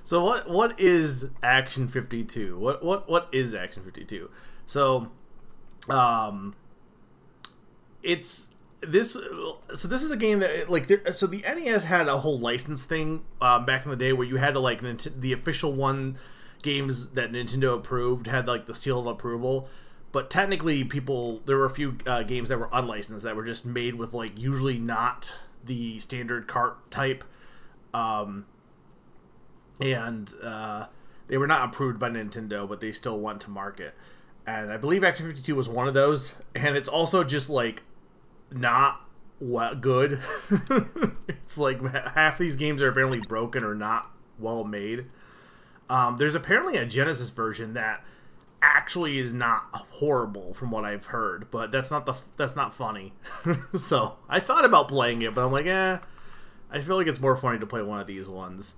So what is Action 52? What is Action 52? So it's this. So this is a game that so the NES had a whole license thing back in the day where you had to like the official games that Nintendo approved had like the seal of approval. But technically, there were a few games that were unlicensed that were just made with like usually not the standard cart type, and they were not approved by Nintendo, but they still went to market. And I believe Action 52 was one of those, and it's also just like not good. It's like half these games are apparently broken or not well made. There's apparently a Genesis version that actually is not horrible from what I've heard, but that's not funny. So I thought about playing it, but I'm like, I feel like it's more funny to play one of these ones.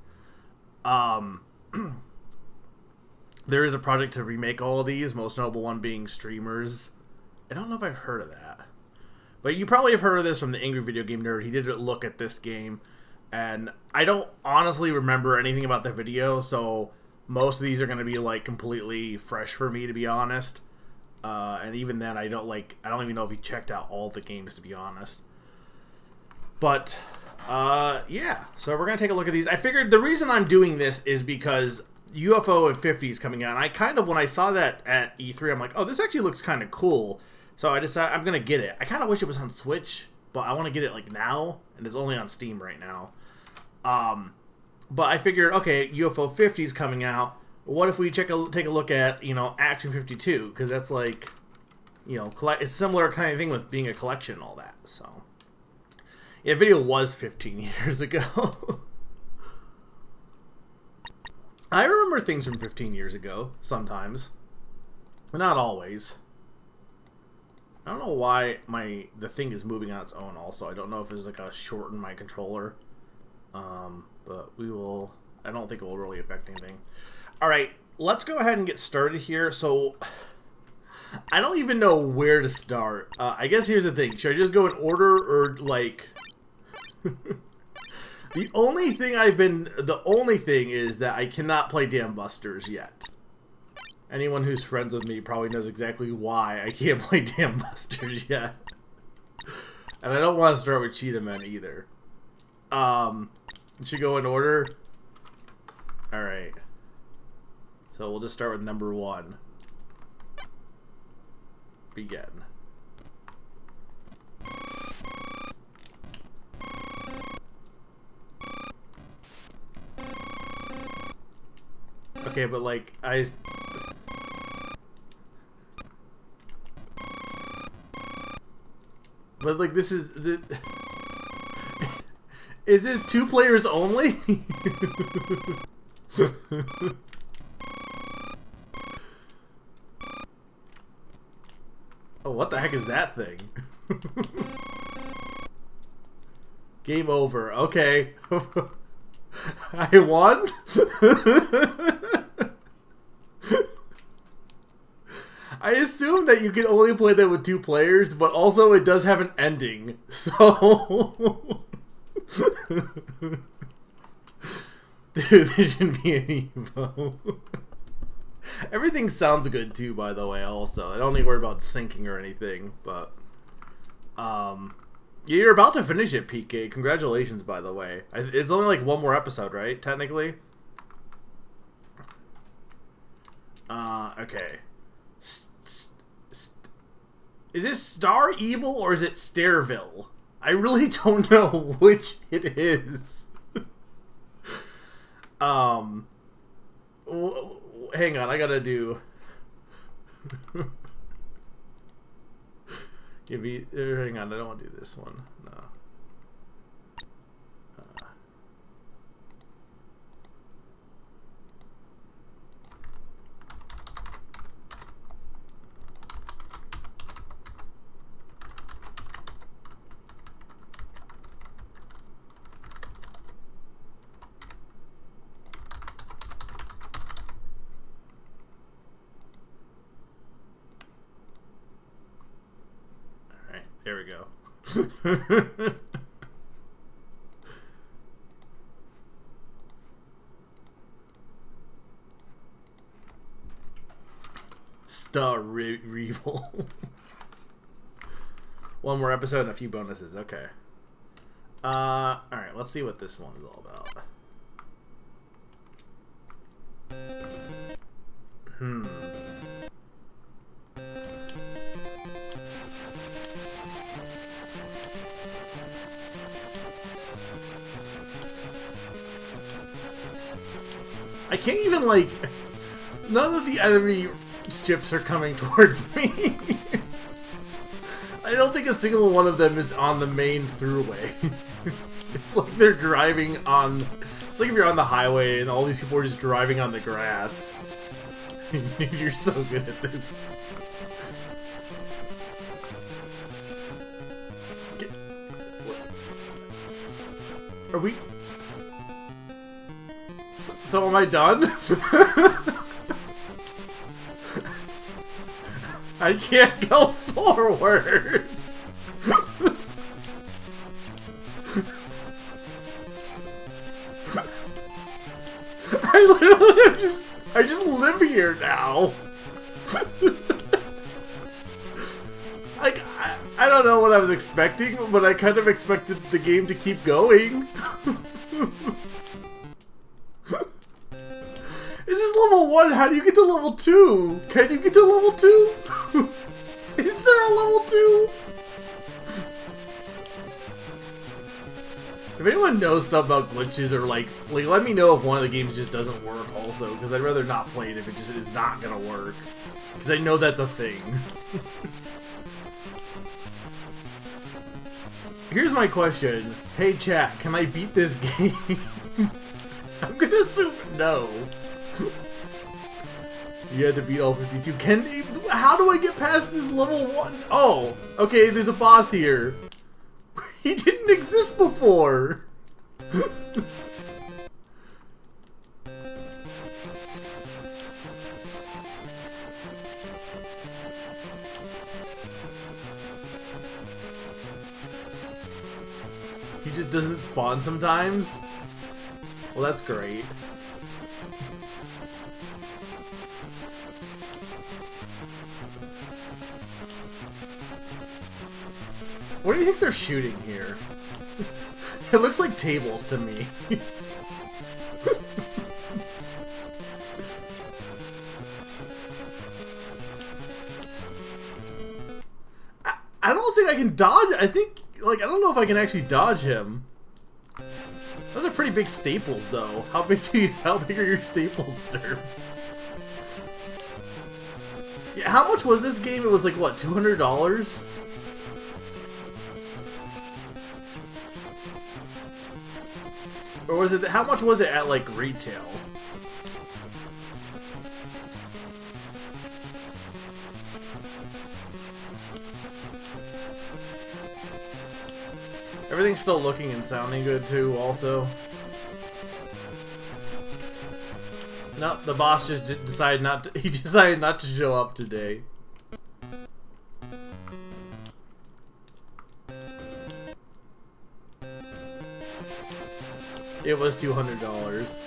There is a project to remake all of these, most notable one being Streamers. I don't know if I've heard of that, but you probably have heard of this from the Angry Video Game Nerd. He did a look at this game, and I don't honestly remember anything about the video, so most of these are going to be like completely fresh for me, to be honest. And even then, I don't even know if he checked out all the games, to be honest. But yeah, so we're going to take a look at these. I figured the reason I'm doing this is because UFO 50 is coming out. And when I saw that at E3, I'm like, oh, this actually looks kind of cool. So I decided I'm going to get it. I kind of wish it was on Switch, but I want to get it like now, and it's only on Steam right now. But I figured, okay, UFO 50 is coming out. What if we take a look at, Action 52? Because that's like, it's similar kind of thing with being a collection and all that. So, yeah, video was 15 years ago. I remember things from 15 years ago, sometimes. Not always. I don't know why the thing is moving on its own also. I don't know if there's like a short in my controller. But I don't think it will really affect anything. Alright, let's go ahead and get started here. So, I don't even know where to start. I guess here's the thing. Should I just go in order, or like... The only thing is that I cannot play Dam Busters yet. Anyone who's friends with me probably knows exactly why I can't play Dam Busters yet. And I don't want to start with Cheetah Men either. Should go in order. Alright. So we'll just start with number 1. Begin. Okay, but like, But like, this is... Is this 2 players only? Oh, what the heck is that thing? Game over. Okay. I won? I assume that you can only play that with 2 players, but also it does have an ending. So... Dude, there shouldn't be an Evo. Everything sounds good too, by the way, also. I don't need to worry about syncing or anything, but... Yeah, you're about to finish it, PK. Congratulations, by the way. It's only like 1 more episode, right? Technically? Okay. Is this Star Evil or is it Stairville? I really don't know which it is. Hang on, I gotta do... Hang on, I don't want to do this one. No. There we go. Revel. One more episode and a few bonuses. Okay. Alright, let's see what this one's all about. I can't even, like... None of the enemy ships are coming towards me. I don't think a single one of them is on the main throughway. It's like they're driving on... It's like if you're on the highway and all these people are just driving on the grass. You're so good at this. Are we... So am I done? I can't go forward. I just live here now. Like, I don't know what I was expecting, but I kind of expected the game to keep going. This is level 1, how do you get to level 2? Can you get to level 2? Is there a level 2? If anyone knows stuff about glitches or like let me know if one of the games just doesn't work also, because I'd rather not play it if it just is not gonna work. Because I know that's a thing. Here's my question. Hey chat, can I beat this game? I'm gonna assume no. You had to beat all 52. How do I get past this level 1? Oh, okay, there's a boss here. He didn't exist before. He just doesn't spawn sometimes? Well, that's great. What do you think they're shooting here? It looks like tables to me. I don't think I can dodge. I think, like, I don't know if I can actually dodge him. Those are pretty big staples, though. How big are your staples, sir? Yeah, how much was this game? It was like, what, $200? Or was it, how much was it at, like, retail? Everything's still looking and sounding good, too, also. Nope, the boss just decided not to, he decided not to show up today. It was $200.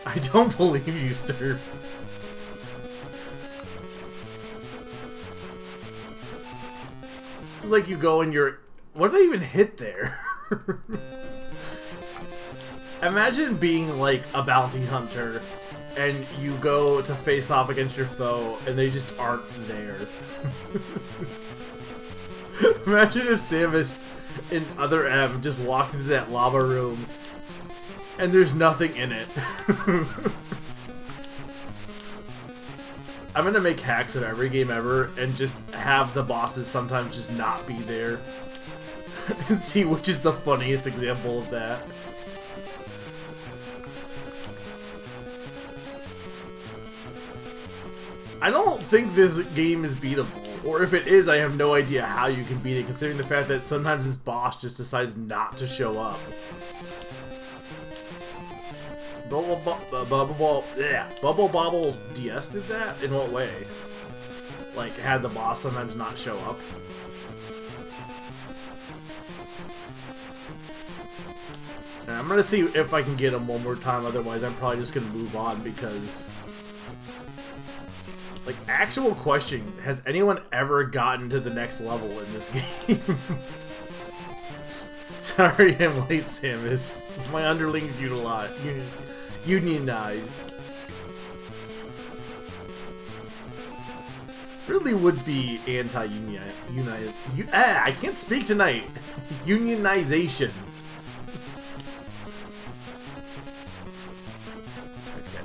I don't believe you, Sturb. It's like you go and you're... What did I even hit there? Imagine being like a bounty hunter and you go to face off against your foe and they just aren't there. Imagine if Samus and Other M just walked into that lava room and there's nothing in it. I'm gonna make hacks of every game ever and just have the bosses sometimes just not be there and see which is the funniest example of that. I don't think this game is beatable, or if it is, I have no idea how you can beat it, considering the fact that sometimes this boss just decides not to show up. Bubble Bobble DS did that? In what way? Like, had the boss sometimes not show up? And I'm gonna see if I can get him one more time, otherwise I'm probably just gonna move on because... Like, actual question, has anyone ever gotten to the next level in this game? Sorry I'm late, Samus. My underlings unionized. Really would be anti-union. I can't speak tonight. Unionization. Okay.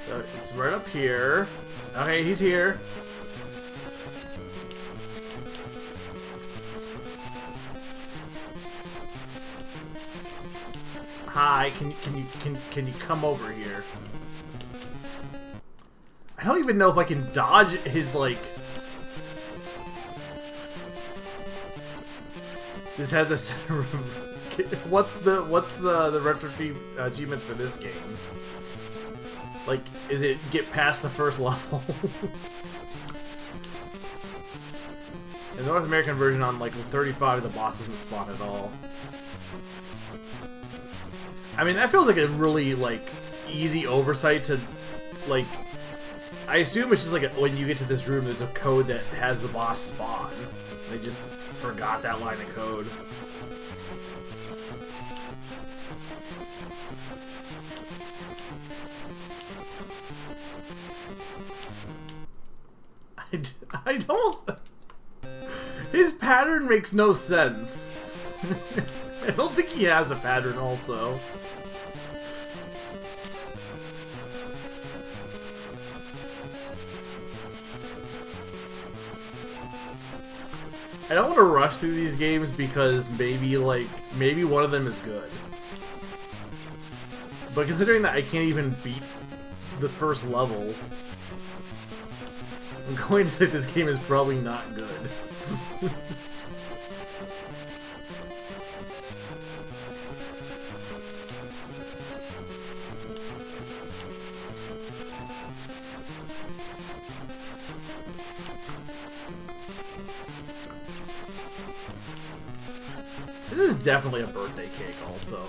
So it's right up here. Okay, he's here. Hi, can you come over here? I don't even know if I can dodge his, like... This has a center room. What's the retro achievements for this game? Like, is it get past the first level? The North American version on like 35, the boss doesn't spawn at all. I mean, that feels like a really, like, easy oversight to, like... I assume it's just like when you get to this room, there's a code that has the boss spawn. They just forgot that line of code. I don't... His pattern makes no sense. I don't think he has a pattern also. I don't want to rush through these games because maybe one of them is good. But considering that I can't even beat the first level, I'm going to say this game is probably not good. This is definitely a birthday cake also.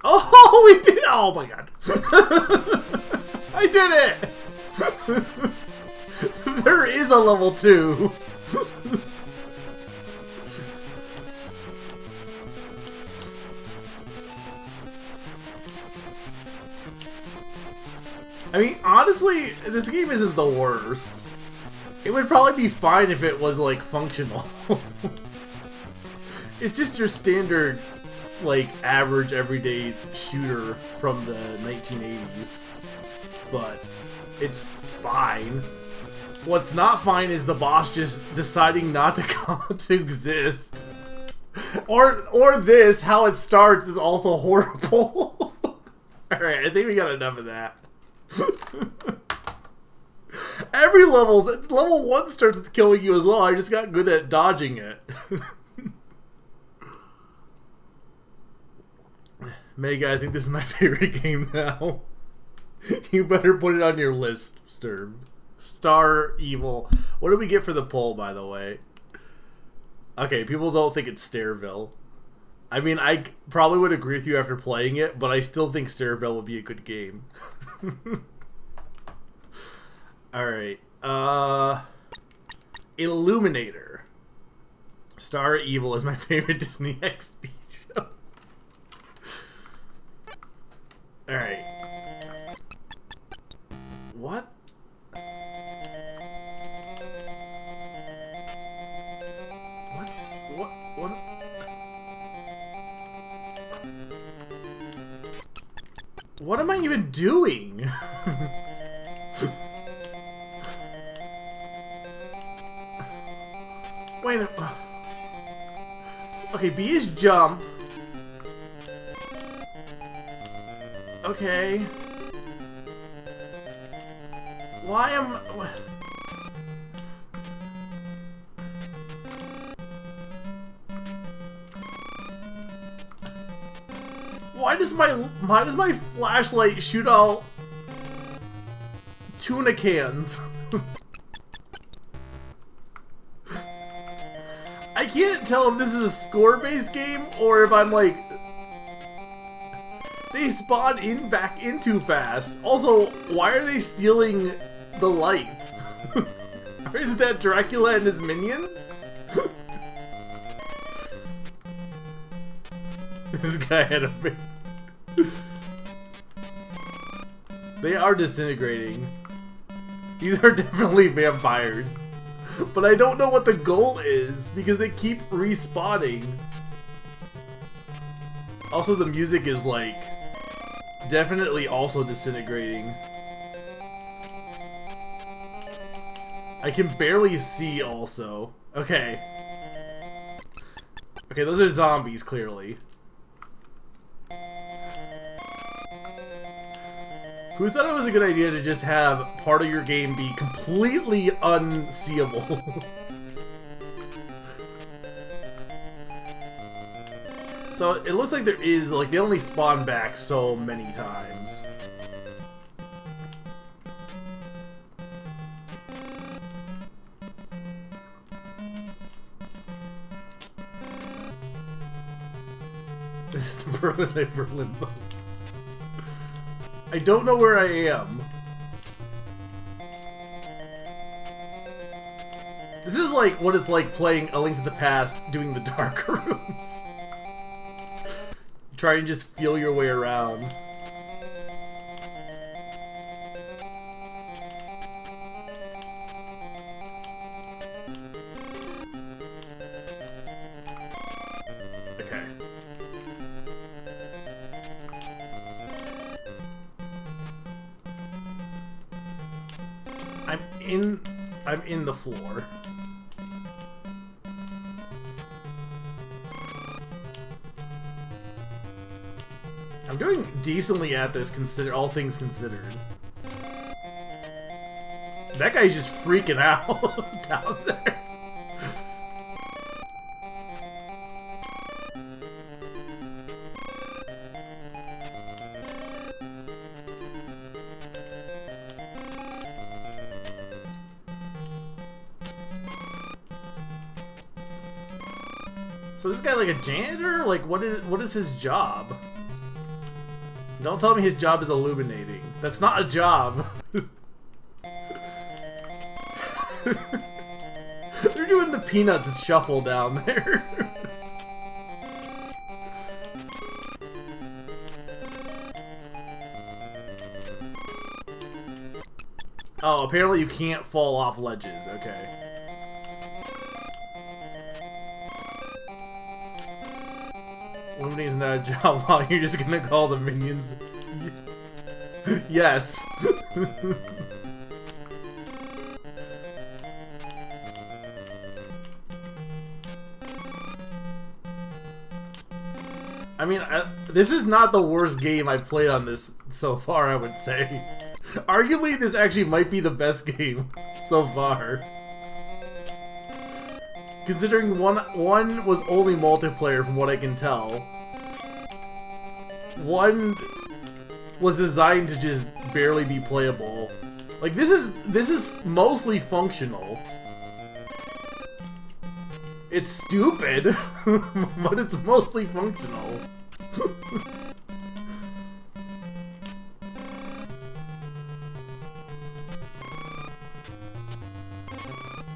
Oh, we did it! Oh my god. I did it! There is a level 2. I mean, honestly, this game isn't the worst. It would probably be fine if it was, like, functional. It's just your standard, like, average, everyday shooter from the 1980s. But it's fine. What's not fine is the boss just deciding not to come to exist. Or this, how it starts, is also horrible. Alright, I think we got enough of that. Every level 1 starts with killing you as well. I just got good at dodging it. Mega, I think this is my favorite game now. You better put it on your list, Sturm. Star Evil. What do we get for the poll, by the way? Okay, people don't think it's Stairville. I mean, I probably would agree with you after playing it, but I still think Stairville would be a good game. Alright. Illuminator. Star Evil is my favorite Disney XD show. Alright. What? What? What am I even doing? Wait a minute. Okay, B is jump. Okay. Why am... Why does my flashlight shoot out tuna cans? I can't tell if this is a score-based game or if I'm like... They spawn back in too fast. Also, why are they stealing the light? Or is that Dracula and his minions? This guy had a big... They are disintegrating. These are definitely vampires. But I don't know what the goal is, because they keep respawning. Also, the music is, like, definitely also disintegrating. I can barely see, also. Okay. Okay, those are zombies, clearly. Who thought it was a good idea to just have part of your game be completely unseeable? So it looks like there is, like, they only spawn back so many times. This is the prototype for Limbo. I don't know where I am. This is like what it's like playing A Link to the Past doing the dark rooms. Try and just feel your way around. Okay. I'm in the floor. I'm doing decently at this, all things considered. That guy's just freaking out down there. So this guy like a janitor? Like what is his job? Don't tell me his job is illuminating. That's not a job. They're doing the Peanuts shuffle down there. Oh, apparently you can't fall off ledges. Okay. Illuminating's not a job. Wow, you're just gonna call the minions. Yes. I mean, this is not the worst game I've played on this so far, I would say. Arguably, this actually might be the best game so far. Considering one was only multiplayer from what I can tell. One was designed to just barely be playable. Like this is mostly functional. It's stupid, but it's mostly functional.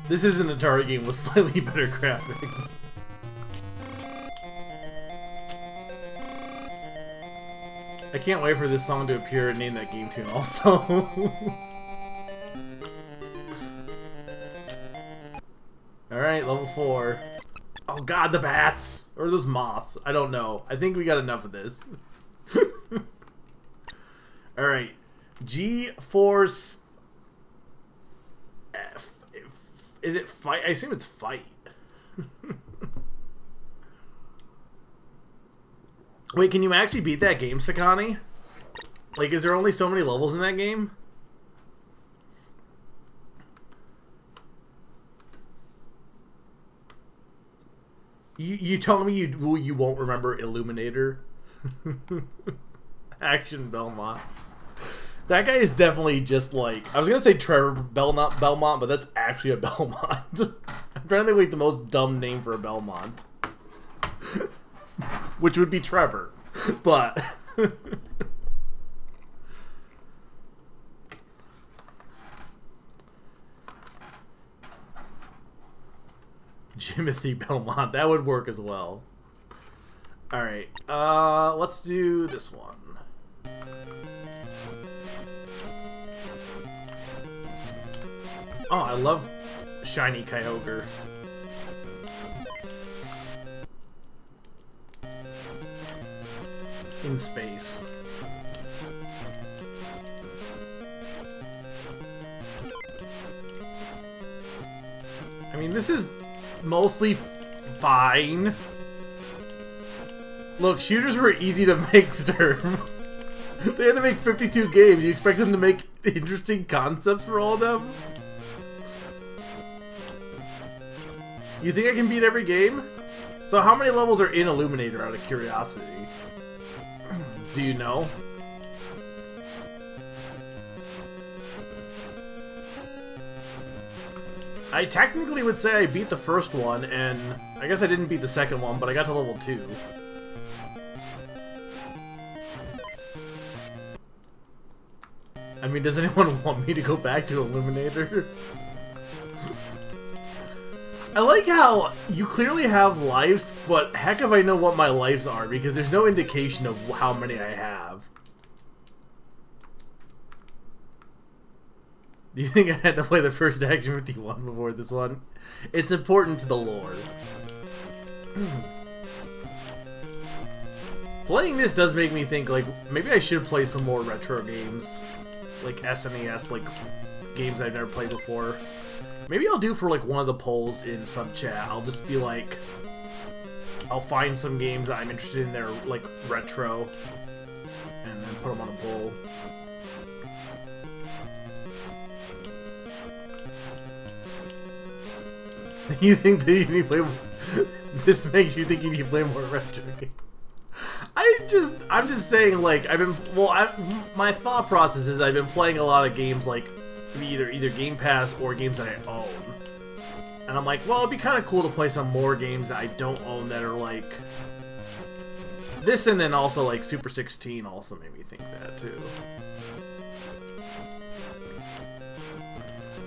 This is an Atari game with slightly better graphics. I can't wait for this song to appear and name that game tune also. Alright, level 4. Oh god, the bats! Or those moths. I don't know. I think we got enough of this. Alright. G-Force... Is it fight? I assume it's fight. Wait, can you actually beat that game, Sakani? Like, is there only so many levels in that game? You telling me you won't remember Illuminator? Action Belmont. That guy is definitely just like, I was gonna say Trevor Belmont, but that's actually a Belmont. I'm trying to think like the most dumb name for a Belmont, which would be Trevor, but. Jimothy Belmont, that would work as well. Alright, let's do this one. Oh, I love Shiny Kyogre. In space. I mean, this is mostly fine. Look, shooters were easy to make, Sturm. They had to make 52 games. You expect them to make interesting concepts for all of them? You think I can beat every game? So how many levels are in Illuminator, out of curiosity? Do you know? I technically would say I beat the first one, and I guess I didn't beat the second one, but I got to level 2. I mean, does anyone want me to go back to Illuminator? I like how you clearly have lives, but heck if I know what my lives are, because there's no indication of how many I have. Do you think I had to play the first Action 51 before this one? It's important to the lore. Playing this does make me think, like, maybe I should play some more retro games. Like SNES, like, games I've never played before. Maybe I'll do for, like, one of the polls in sub-chat. I'll just be like... I'll find some games that I'm interested in that are, like, retro. And then put them on a poll. You think that you need to play more... This makes you think you need to play more retro games. I'm just saying, like, my thought process is I've been playing a lot of games, like, either Game Pass or games that I own. And I'm like, well, it'd be kind of cool to play some more games that I don't own that are, like... This, and then also, like, Super 16 also made me think that, too.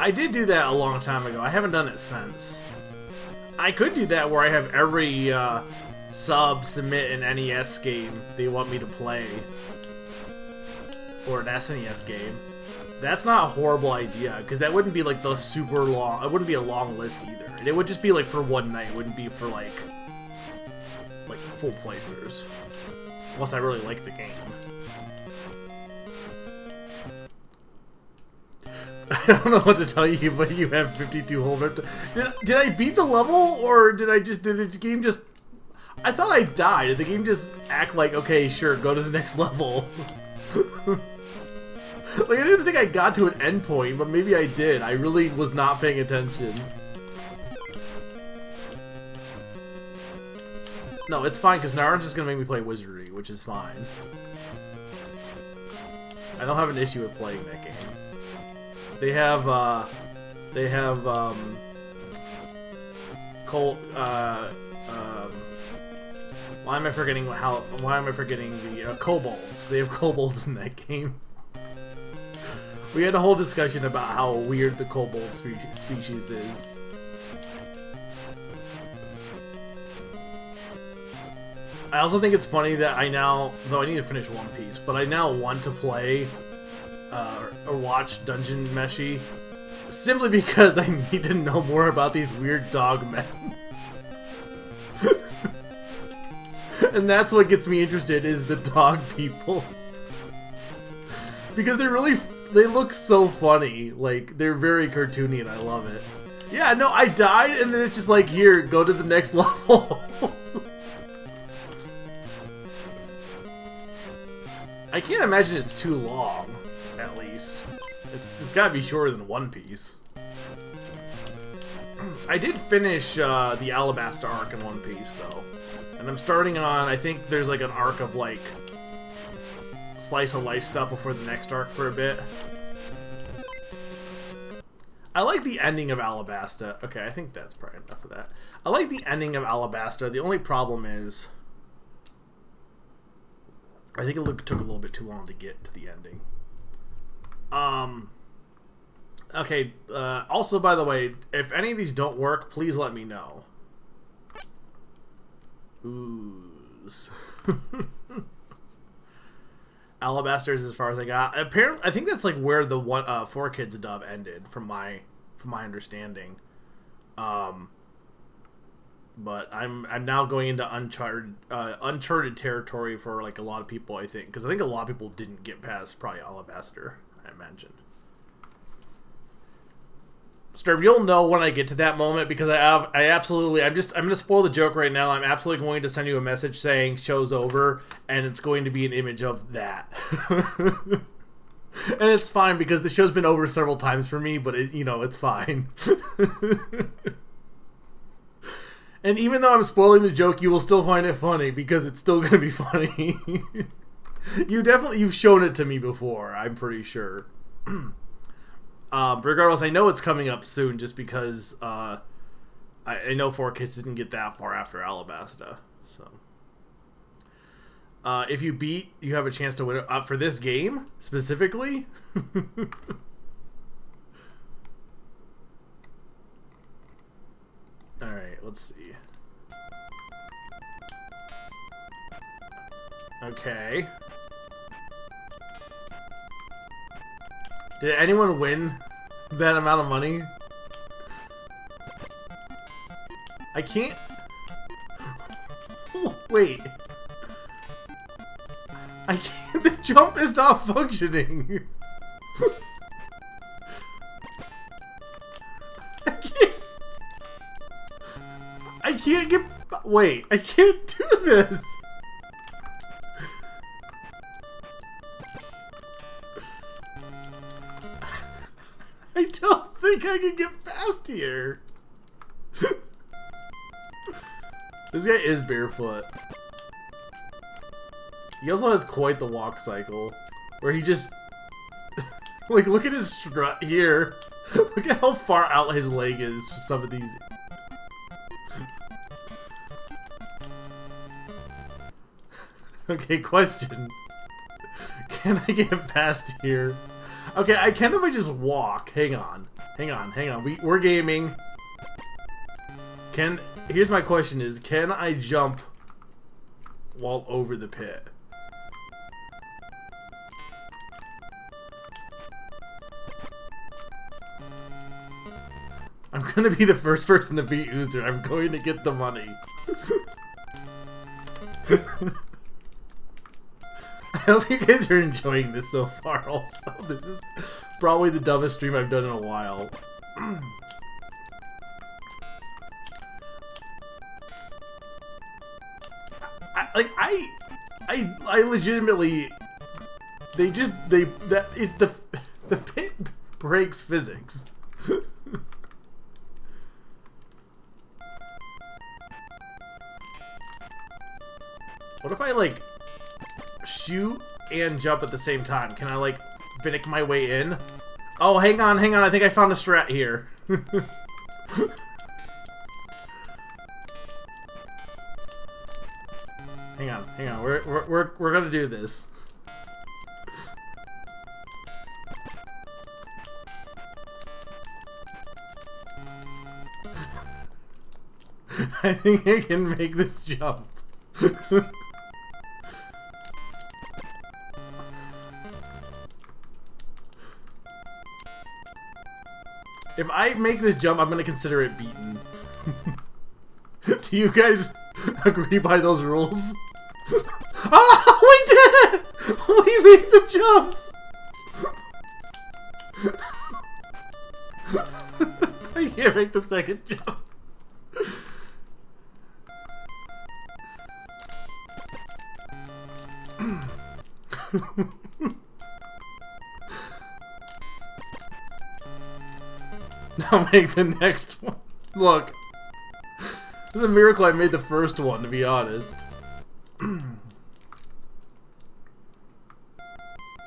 I did do that a long time ago. I haven't done it since. I could do that where I have every, sub submit an NES game they want me to play, or an SNES game. That's not a horrible idea, because that wouldn't be like the super long, it wouldn't be a long list either. It would just be like for one night, it wouldn't be for like full playthroughs. Unless I really like the game. I don't know what to tell you, but you have 52 whole... Did I beat the level, or did the game just... I thought I died. Did the game just act like, okay, sure, go to the next level? Like, I didn't think I got to an endpoint, but maybe I did. I really was not paying attention. No, it's fine, because Naran's just gonna make me play Wizardry, which is fine. I don't have an issue with playing that game. Why am I forgetting the kobolds? They have kobolds in that game. We had a whole discussion about how weird the kobold species is. I also think it's funny that I now, though I need to finish One Piece, but I now want to play or watch Dungeon Meshi simply because I need to know more about these weird dog men. And that's what gets me interested, is the dog people. Because they look so funny. Like, they're very cartoony and I love it. Yeah, no, I died and then it's just like, here, go to the next level. I can't imagine it's too long, at least. It's gotta be shorter than One Piece. I did finish the Alabasta arc in One Piece, though. And I'm starting on, I think there's like an arc of like slice of life stuff before the next arc for a bit. I like the ending of Alabasta. Okay, I think that's probably enough of that. I like the ending of Alabasta. The only problem is I think it took a little bit too long to get to the ending. Okay, also, by the way, if any of these don't work, please let me know. Ooze. Alabasta is as far as I got. Apparently, I think that's like where the 4Kids dub ended, from my understanding. But I'm now going into uncharted territory for like a lot of people, I think, because I think a lot of people didn't get past probably Alabasta, I imagine. Sturm, you'll know when I get to that moment, because I'm gonna spoil the joke right now. I'm absolutely going to send you a message saying show's over, and it's going to be an image of that. And it's fine because the show's been over several times for me, but it's fine. And even though I'm spoiling the joke, you will still find it funny because it's still gonna be funny. You've shown it to me before, I'm pretty sure. Regardless, I know it's coming up soon just because I know 4Kids didn't get that far after Alabasta. So, if you beat, you have a chance to win it. For this game, specifically? Alright, let's see. Okay. Did anyone win that amount of money? I can't... Wait. I can't... The jump is not functioning. I can't get... Wait, I can't do this. I don't think I can get past here. This guy is barefoot. He also has quite the walk cycle, where he just... like, look at his strut here. Look at how far out his leg is for some of these... Okay, question. Can I get past here? Okay, I can if I just walk. Hang on. We're gaming. Here's my question is, can I jump while over the pit? I'm gonna be the first person to beat User. I'm going to get the money. I hope you guys are enjoying this so far also. This is probably the dumbest stream I've done in a while. I legitimately... it's the pit breaks physics. What if I, like, shoot and jump at the same time? Can I, like, finick my way in? Oh, hang on. I think I found a strat here. Hang on. We're gonna do this. I think I can make this jump. If I make this jump, I'm gonna consider it beaten. Do you guys agree by those rules? Oh, we did it! We made the jump! I can't make the second jump. Now make the next one. Look. It's a miracle I made the first one, to be honest.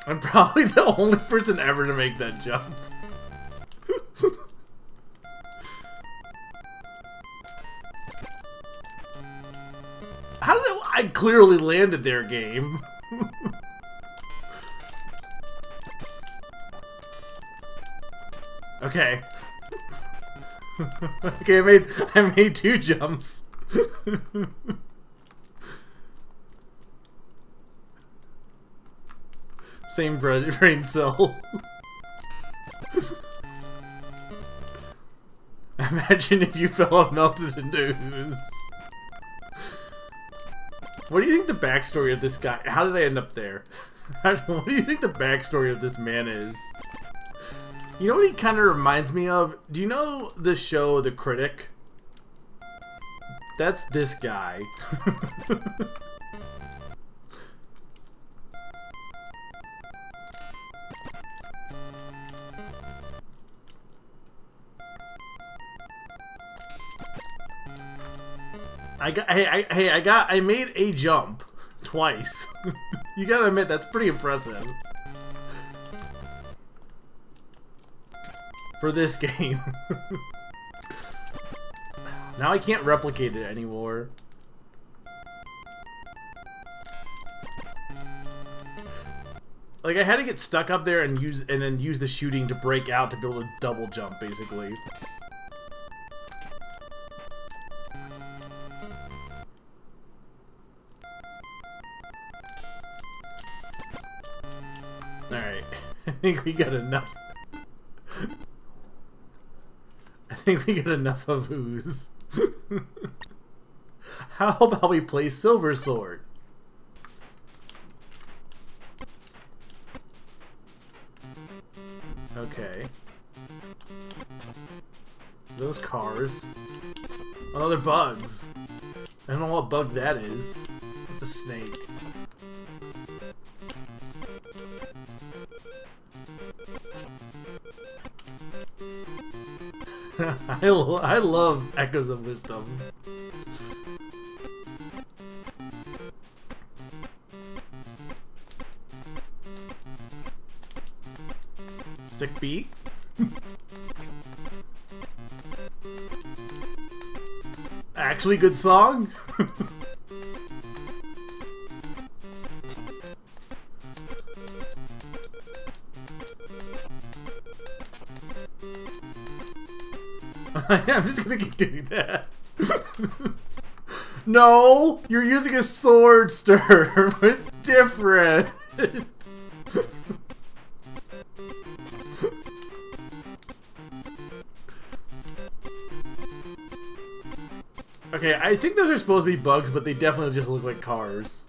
I'm probably the only person ever to make that jump. How did I clearly landed their game? Okay. Okay, I made 2 jumps. Same brain cell. Imagine if you fell and melted into ooze. What do you think the backstory of this guy? How did I end up there? What do you think the backstory of this man is? You know what he kind of reminds me of? Do you know the show The Critic? That's this guy. I made a jump twice. You gotta admit, that's pretty impressive. For this game. Now I can't replicate it anymore. Like, I had to get stuck up there and then use the shooting to break out to be able to double jump, basically. Alright. I think we got enough. I think we get enough of ooze. How about we play Silver Sword? Okay. Those cars. Oh, they're bugs. I don't know what bug that is. It's a snake. I love Echoes of Wisdom. Sick beat. Actually good song. I'm just gonna keep doing that. No, you're using a sword stir. It's different. Okay, I think those are supposed to be bugs, but they definitely just look like cars.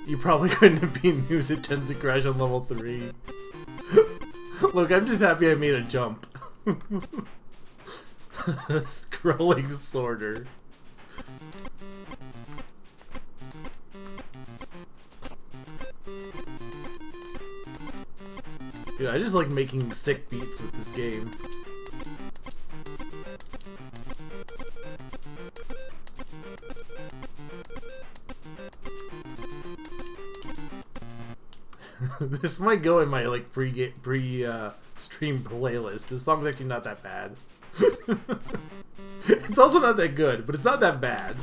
You probably couldn't have been used at Tensei Crash on level 3. Look, I'm just happy I made a jump. Scrolling sorter. Dude, I just like making sick beats with this game. This might go in my like pre-stream playlist. This song's actually not that bad. It's also not that good, but it's not that bad.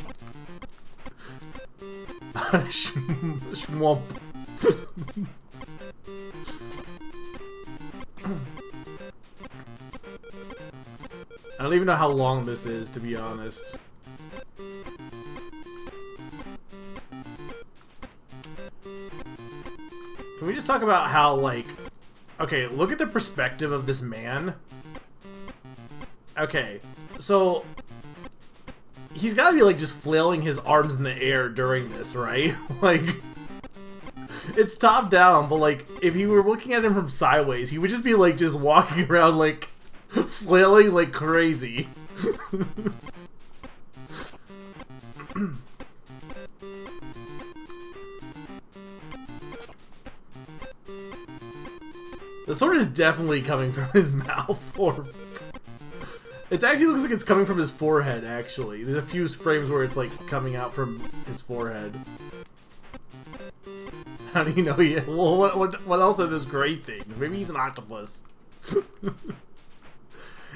Schwump. I don't even know how long this is, to be honest. Can we just talk about how, like... Okay, look at the perspective of this man. Okay, so... He's gotta be, like, just flailing his arms in the air during this, right? Like... It's top down, but, like, if you were looking at him from sideways, he would just be, like, just walking around, like... flailing like crazy. The sword is definitely coming from his mouth, or it actually looks like it's coming from his forehead. Actually, there's a few frames where it's like coming out from his forehead. How do you know he? Well, what else are those gray things? Maybe he's an octopus.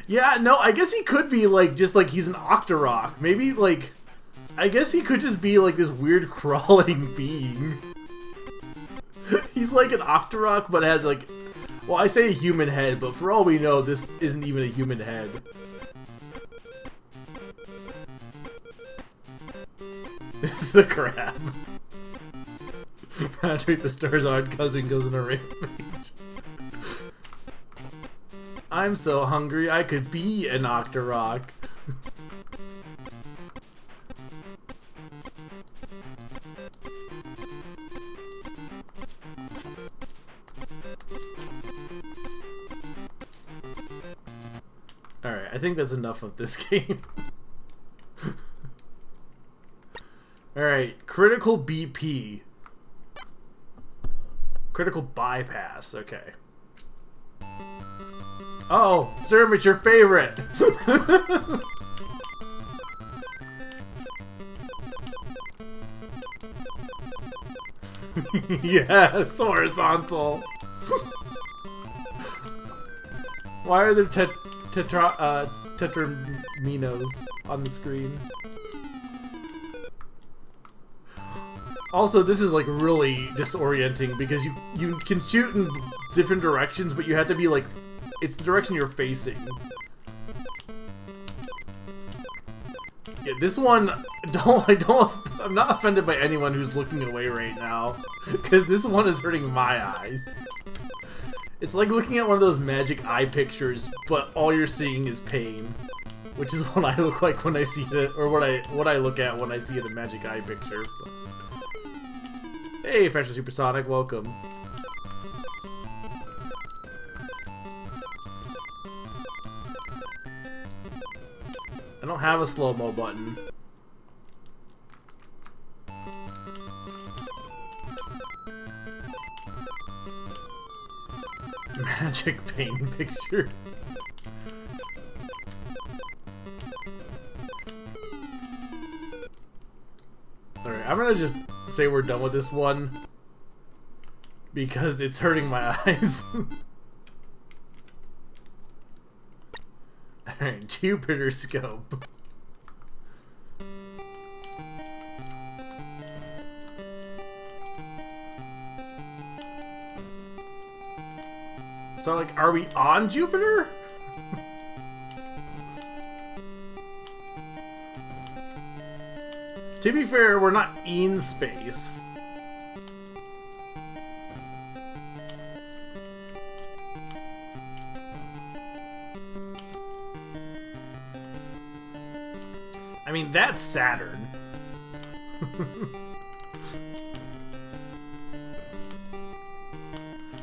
Yeah, no, I guess he could be like just like he's an Octorok. Maybe like, I guess he could just be like this weird crawling being. He's like an Octorok, but has like, well, I say a human head, but for all we know, this isn't even a human head. This is the crab. Patrick the Star's odd cousin goes on a rampage. I'm so hungry I could be an Octorok. Alright, I think that's enough of this game. Alright, critical BP. Critical bypass, okay. Oh, Sturm, it's your favorite! Yes, horizontal! Why are there tetraminos on the screen? Also, this is like really disorienting because you can shoot in different directions, but you have to be like, it's the direction you're facing. Yeah, this one, I'm not offended by anyone who's looking away right now, because this one is hurting my eyes. It's like looking at one of those magic eye pictures, but all you're seeing is pain, which is what I look like when I see it, or what I look at when I see the magic eye picture. Hey, Fashion Supersonic, welcome. I don't have a slow-mo button. Magic pain picture. Alright, I'm gonna just say we're done with this one because it's hurting my eyes. Alright, Jupiter scope. So, like, are we on Jupiter? To be fair, we're not in space. I mean, that's Saturn.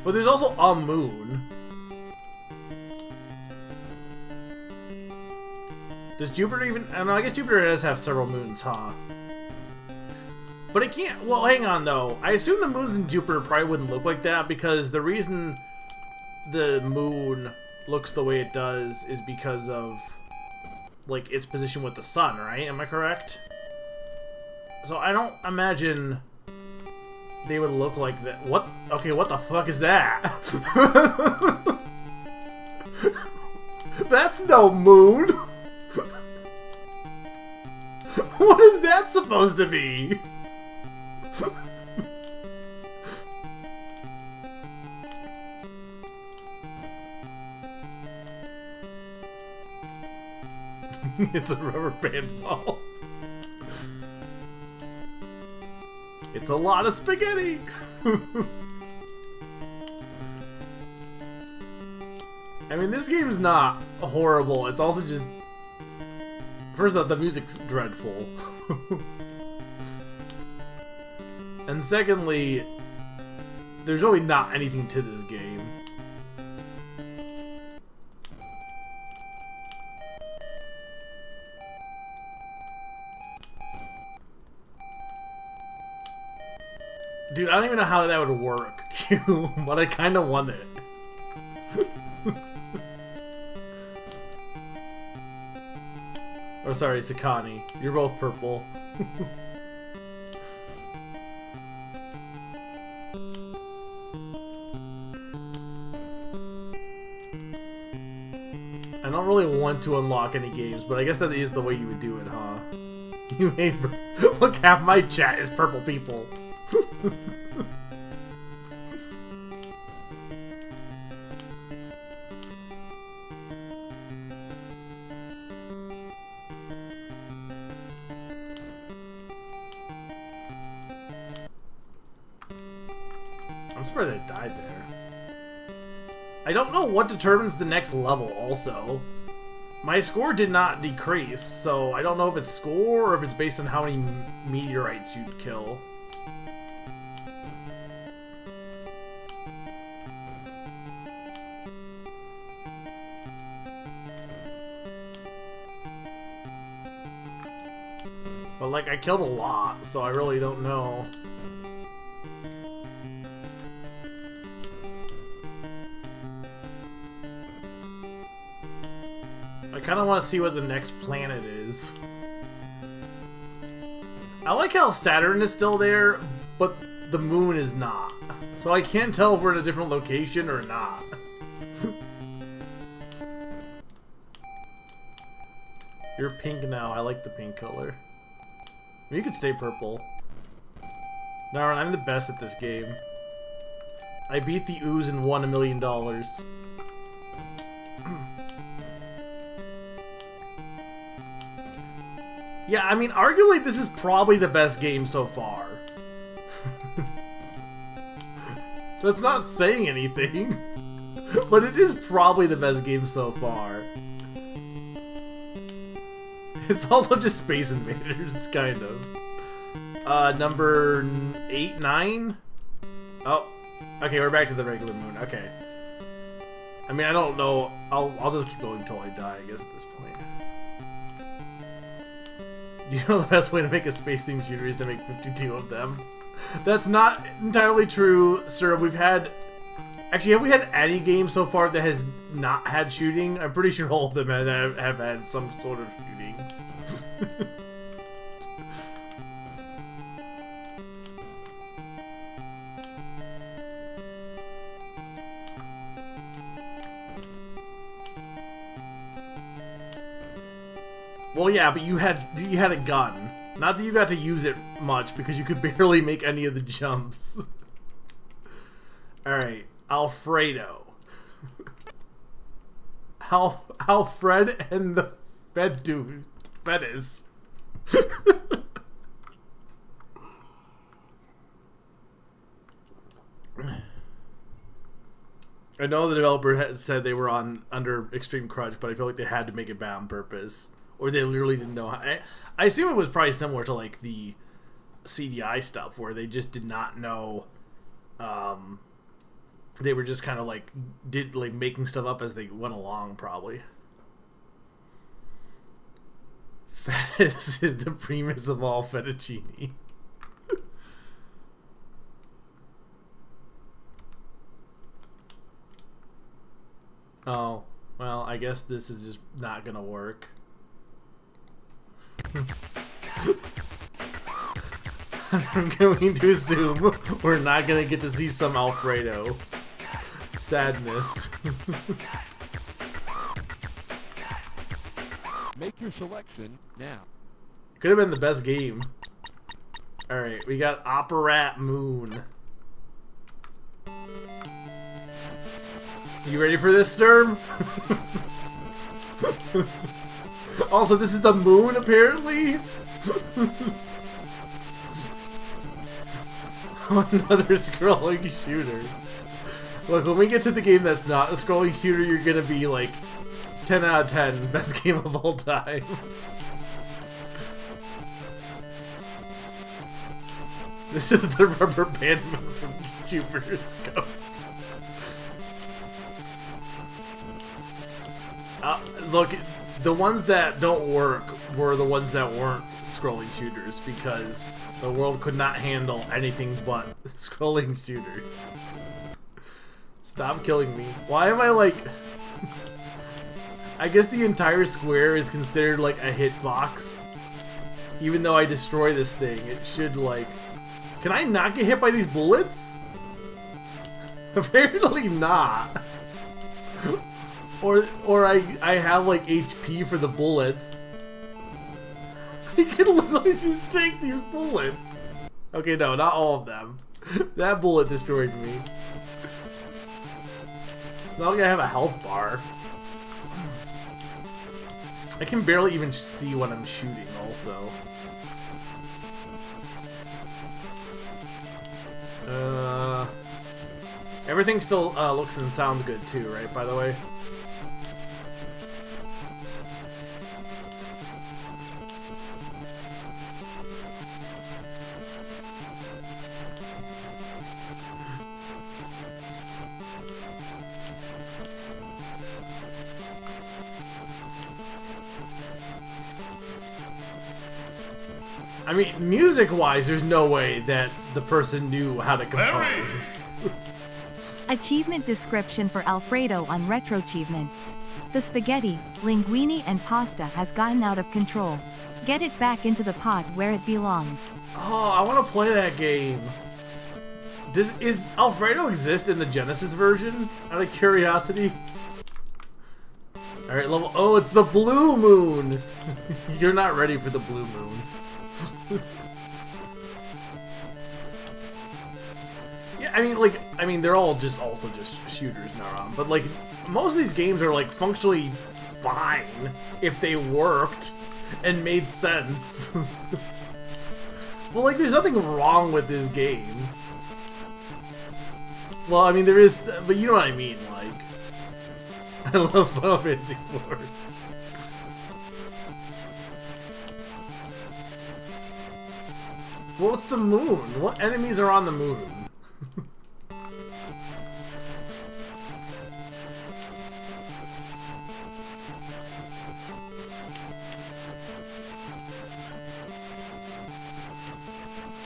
But there's also a moon. Does Jupiter even... I don't know, I guess Jupiter does have several moons, huh? But it can't... Well, hang on, though. I assume the moons in Jupiter probably wouldn't look like that, because the reason the moon looks the way it does is because of, like, its position with the sun, right? Am I correct? So I don't imagine they would look like that. What? Okay, what the fuck is that? That's no moon! What is that supposed to be? It's a rubber band ball. It's a lot of spaghetti! I mean, this game's not horrible. It's also just... First off, the music's dreadful. And secondly, there's really not anything to this game. Dude, I don't even know how that would work, but I kind of want it. Oh, sorry, Sakani. You're both purple. I don't really want to unlock any games, but I guess that is the way you would do it, huh? You made... Look, half my chat is purple people. I'm surprised I died there. I don't know what determines the next level, also. My score did not decrease, so I don't know if it's score or if it's based on how many meteorites you'd kill. But, like, I killed a lot, so I really don't know. I kind of want to see what the next planet is. I like how Saturn is still there, but the moon is not. So I can't tell if we're in a different location or not. You're pink now. I like the pink color. You could stay purple. Darn, I'm the best at this game. I beat the ooze and won $1 million. Yeah, I mean, arguably this is probably the best game so far. That's not saying anything, but it is probably the best game so far. It's also just Space Invaders, kind of. Number 8, 9? Oh, okay, we're back to the regular moon, okay. I mean, I don't know, I'll just keep going until I die, I guess, at this point. You know the best way to make a space-themed shooter is to make 52 of them. That's not entirely true, sir. We've had... Actually, have we had any game so far that has not had shooting? I'm pretty sure all of them have had some sort of shooting. Well, yeah, but you had a gun. Not that you got to use it much, because you could barely make any of the jumps. Alright, Alfredo. Alfred and the Fedis. I know the developer had said they were under extreme crunch, but I feel like they had to make it bad on purpose. Or they literally didn't know how. I assume it was probably similar to like the CDI stuff, where they just did not know. They were just kind of like making stuff up as they went along, probably. Fettis is the primus of all fettuccine. Oh, well, I guess this is just not gonna work. I'm going to assume we're not gonna get to see some Alfredo. Sadness. Make your selection now. Could have been the best game. Alright, we got Operat Moon. You ready for this, Sturm? Also, this is the moon, apparently? Another scrolling shooter. Look, when we get to the game that's not a scrolling shooter, you're gonna be like 10 out of 10, best game of all time. This is the rubber band moon from Jupiter's Ghost. Look, the ones that don't work were the ones that weren't scrolling shooters, because the world could not handle anything but scrolling shooters. Stop killing me. Why am I like... I guess the entire square is considered like a hitbox. Even though I destroy this thing, it should like... Can I not get hit by these bullets? Apparently not. Or I have like HP for the bullets. I can literally just take these bullets. Okay, no, not all of them. That bullet destroyed me. Now I'm gonna have a health bar. I can barely even see what I'm shooting also. Everything still looks and sounds good too, right, by the way? I mean, music-wise, there's no way that the person knew how to compose. Achievement description for Alfredo on Retroachievement. The spaghetti, linguine and pasta has gotten out of control. Get it back into the pot where it belongs. Oh, I want to play that game. Is Alfredo exist in the Genesis version? Out of curiosity. Alright, level... Oh, it's the blue moon! You're not ready for the blue moon. Yeah, I mean, they're all just also just shooters, Naran. But like, most of these games are like functionally fine if they worked and made sense. Well, like, there's nothing wrong with this game. Well, I mean, there is, but you know what I mean. Like, I love Final Fantasy IV. What's the moon? What enemies are on the moon?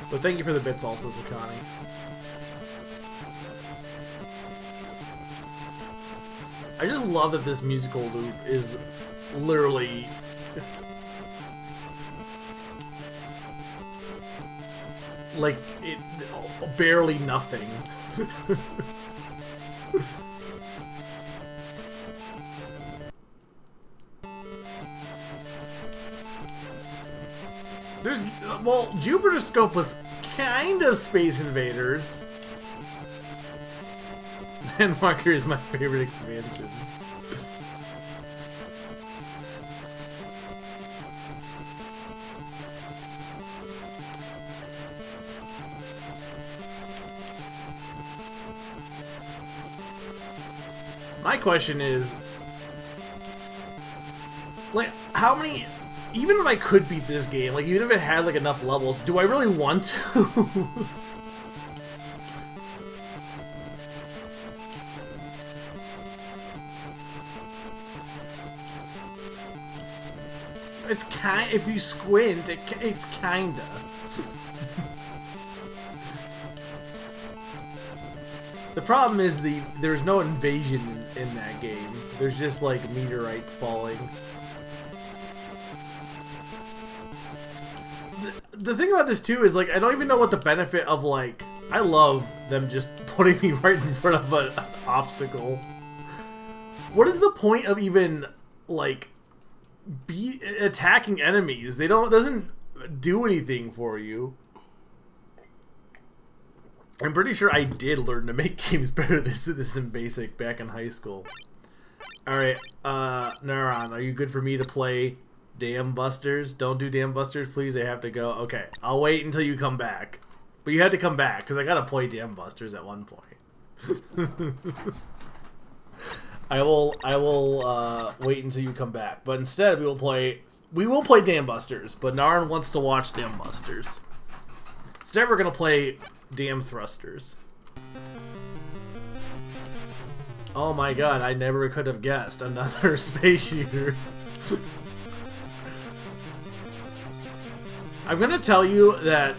But thank you for the bits also, Sakani. I just love that this musical loop is literally... like, it barely nothing. There's, well, Jupiter Scope was kind of Space Invaders. Landmarker is my favorite expansion. My question is, like, how many, even if I could beat this game, like, even if it had, like, enough levels, do I really want to? It's kind, if you squint, it's kinda. The problem is there's no invasion in that game. There's just like meteorites falling. The thing about this too is like I don't even know what the benefit of like I love them just putting me right in front of an obstacle. What is the point of even like attacking enemies? It doesn't do anything for you. I'm pretty sure I did learn to make games better than this in BASIC back in high school. Alright, Naran, are you good for me to play Dam Busters? Don't do Dam Busters, please. I have to go. Okay, I'll wait until you come back. But you had to come back, because I gotta play Dam Busters at one point. I will wait until you come back. But instead, we will play Dam Busters, but Naran wants to watch Dam Busters. Instead, we're gonna play Dam Thrusters. Oh my god, I never could have guessed another space shooter. I'm gonna tell you that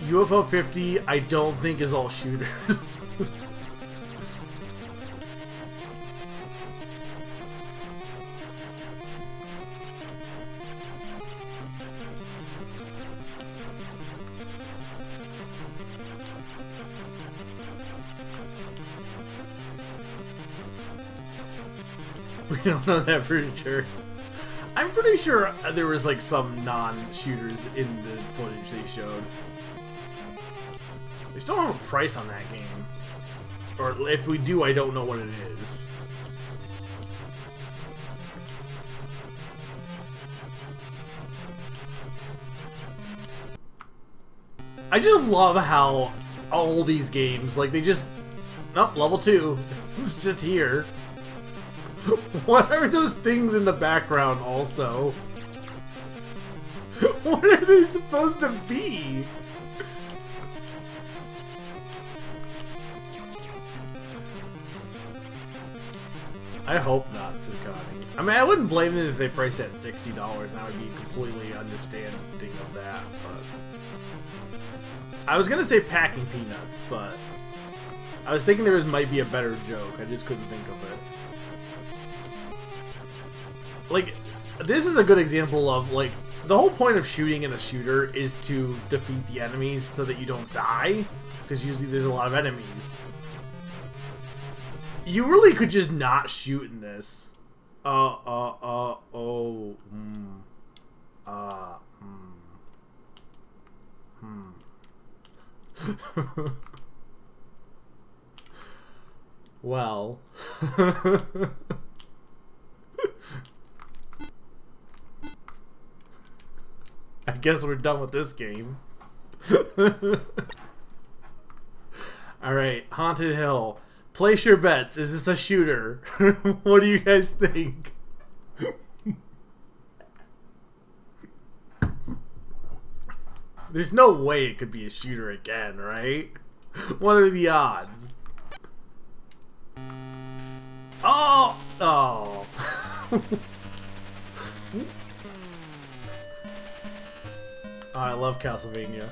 UFO 50 I don't think is all shooters. We don't know that for sure. I'm pretty sure there was like some non-shooters in the footage they showed. They still don't have a price on that game. Or if we do, I don't know what it is. I just love how all these games, like they just... Nope, level 2. It's just here. What are those things in the background also? What are they supposed to be? I hope not, Tsukani. I mean, I wouldn't blame them if they priced it at $60, and I would be completely understanding of that, but... I was gonna say packing peanuts, but... I was thinking might be a better joke, I just couldn't think of it. Like, this is a good example of, like, the whole point of shooting in a shooter is to defeat the enemies so that you don't die, because usually there's a lot of enemies. You really could just not shoot in this. Well. I guess we're done with this game. Alright, Haunted Hill. Place your bets. Is this a shooter? What do you guys think? There's no way it could be a shooter again, right? What are the odds? Oh! Oh. Oh, I love Castlevania.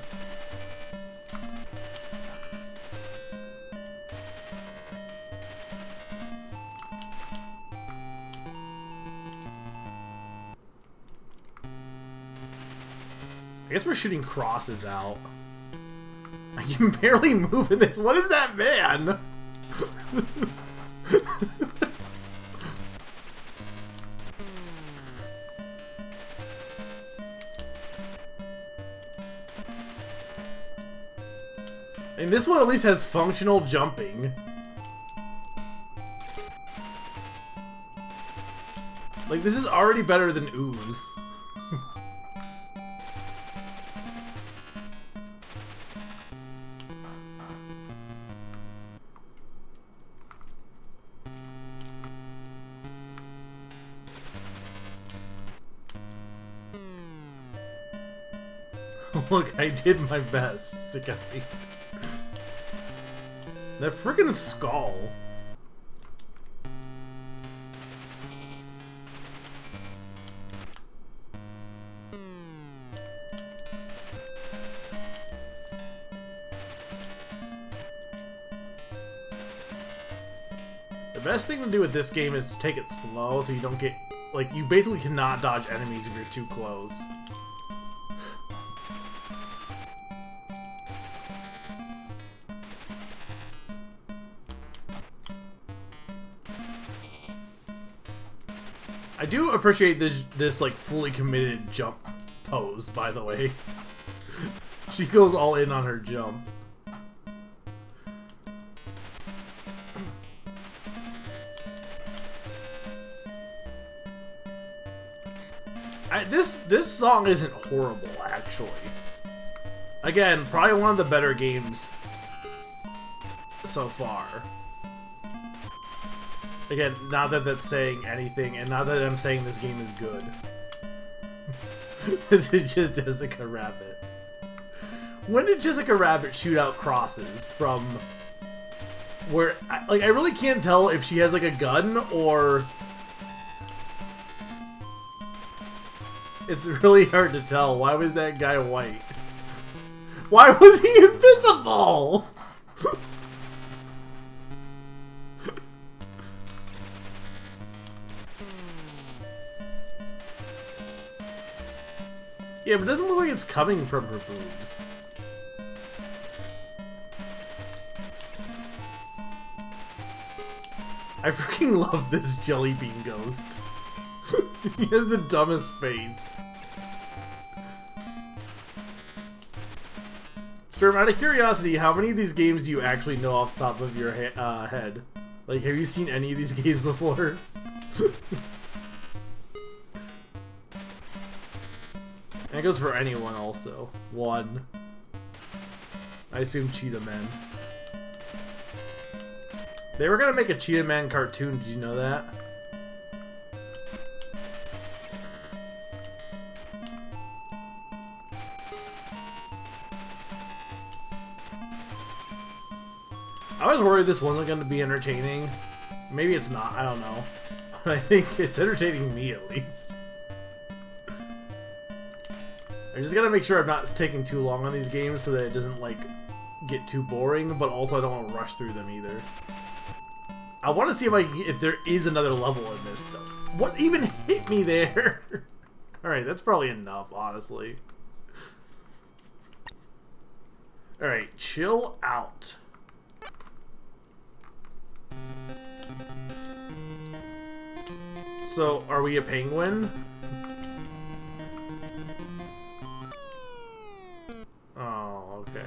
I guess we're shooting crosses out. I can barely move in this. What is that, man? And this one at least has functional jumping. Like, this is already better than Ooze. Look, I did my best, Sakai. That freaking skull. The best thing to do with this game is to take it slow so you don't get... Like, you basically cannot dodge enemies if you're too close. I do appreciate this like fully committed jump pose, by the way. She goes all in on her jump. This song isn't horrible, actually. Again, probably one of the better games so far. Again, not that that's saying anything, and not that I'm saying this game is good. This is just Jessica Rabbit. When did Jessica Rabbit shoot out crosses from where... Like, I really can't tell if she has, like, a gun, or... It's really hard to tell. Why was that guy white? Why was he invisible? Yeah, but it doesn't look like it's coming from her boobs. I freaking love this Jelly Bean ghost. He has the dumbest face. Sturm, out of curiosity, how many of these games do you actually know off the top of your head? Like, have you seen any of these games before? And it goes for anyone also. 1. I assume Cheetah Man. They were gonna make a Cheetah Man cartoon, did you know that? I was worried this wasn't going to be entertaining. Maybe it's not, I don't know. But I think it's entertaining me at least. I just gotta make sure I'm not taking too long on these games so that it doesn't, like, get too boring, but also I don't want to rush through them either. I want to see if there is another level in this, though. What even hit me there? Alright, that's probably enough, honestly. Alright, chill out. So, are we a penguin? Oh, okay.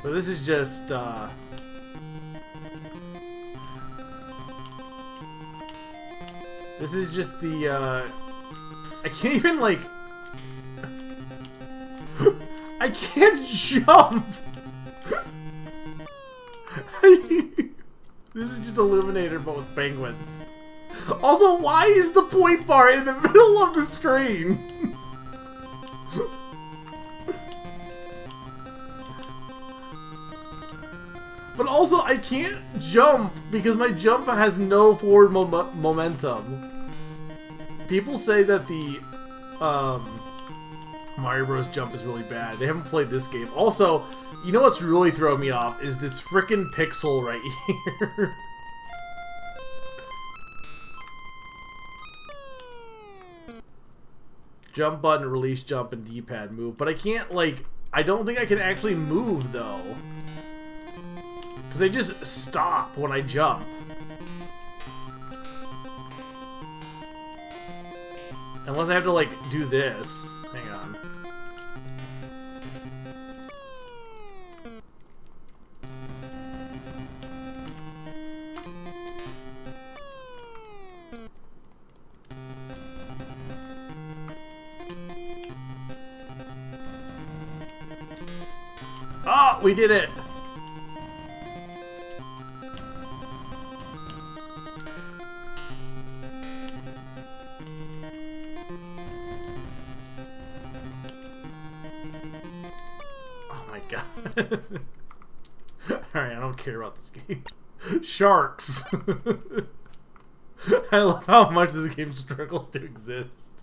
But this is just, this is just the, I can't even, like... I can't jump! This is just Illuminator, but with penguins. Also, why is the point bar in the middle of the screen? But also, I can't jump because my jump has no forward momentum. People say that the Mario Bros. Jump is really bad. They haven't played this game. Also, you know what's really throwing me off is this frickin' pixel right here. Jump button, release jump, and D-pad move. But I can't, like, I don't think I can actually move, though. Because they just stop when I jump. Unless I have to, like, do this. Hang on. Oh, we did it! Oh my god. Alright, I don't care about this game. Sharks! I love how much this game struggles to exist.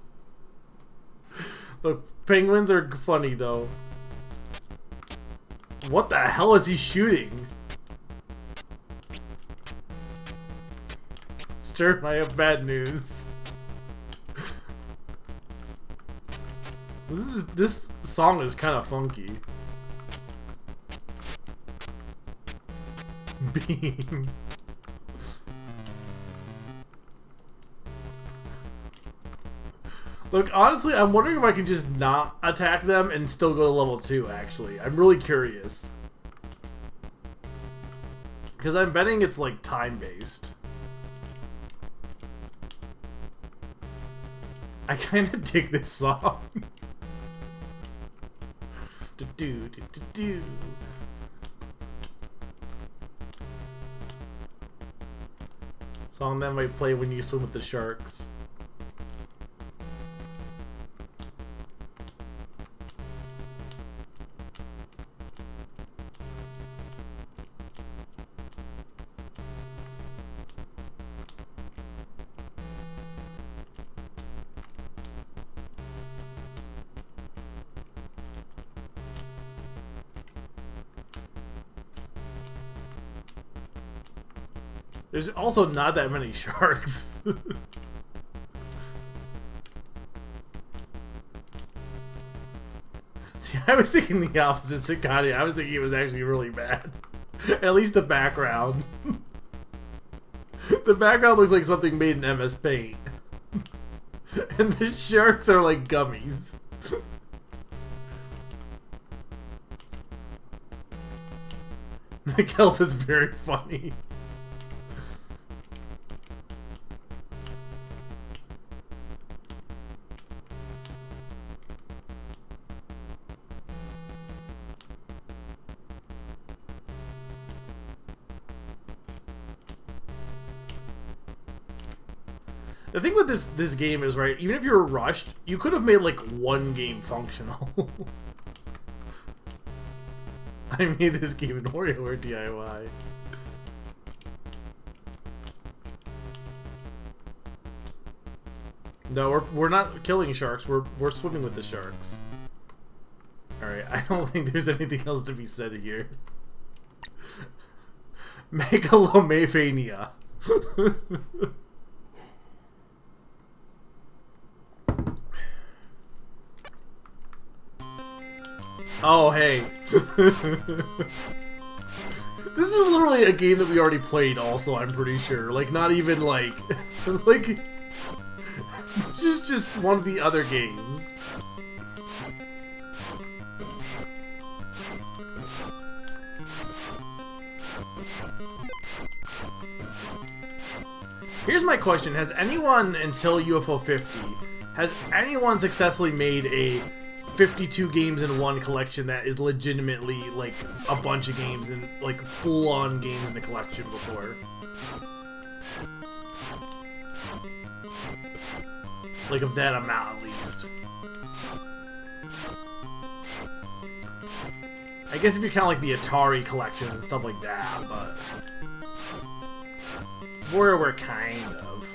Look, penguins are funny though. What the hell is he shooting? Sturm, I have bad news. This song is kind of funky. Beam. Look, honestly, I'm wondering if I can just not attack them and still go to level 2, actually. I'm really curious. Because I'm betting it's, like, time-based. I kind of dig this song. Do-do-do-do-do. Song that might play when you swim with the sharks. There's also not that many sharks. See, I was thinking the opposite, Sakani. I was thinking it was actually really bad. At least the background. The background looks like something made in MS Paint. And the sharks are like gummies. The kelp is very funny. The thing with this game is, right, even if you were rushed, you could have made like one game functional. I made this game in WarioWare DIY. No, we're not killing sharks. We're swimming with the sharks. All right, I don't think there's anything else to be said here. Megalomania. Oh, hey. This is literally a game that we already played also, I'm pretty sure. Like, not even, like... like... This is just one of the other games. Here's my question. Has anyone, until UFO 50, has anyone successfully made a 52 games in one collection that is legitimately like a bunch of games and like full-on games in the collection before? Like of that amount at least. I guess if you count like the Atari collections and stuff like that, but we're kind of.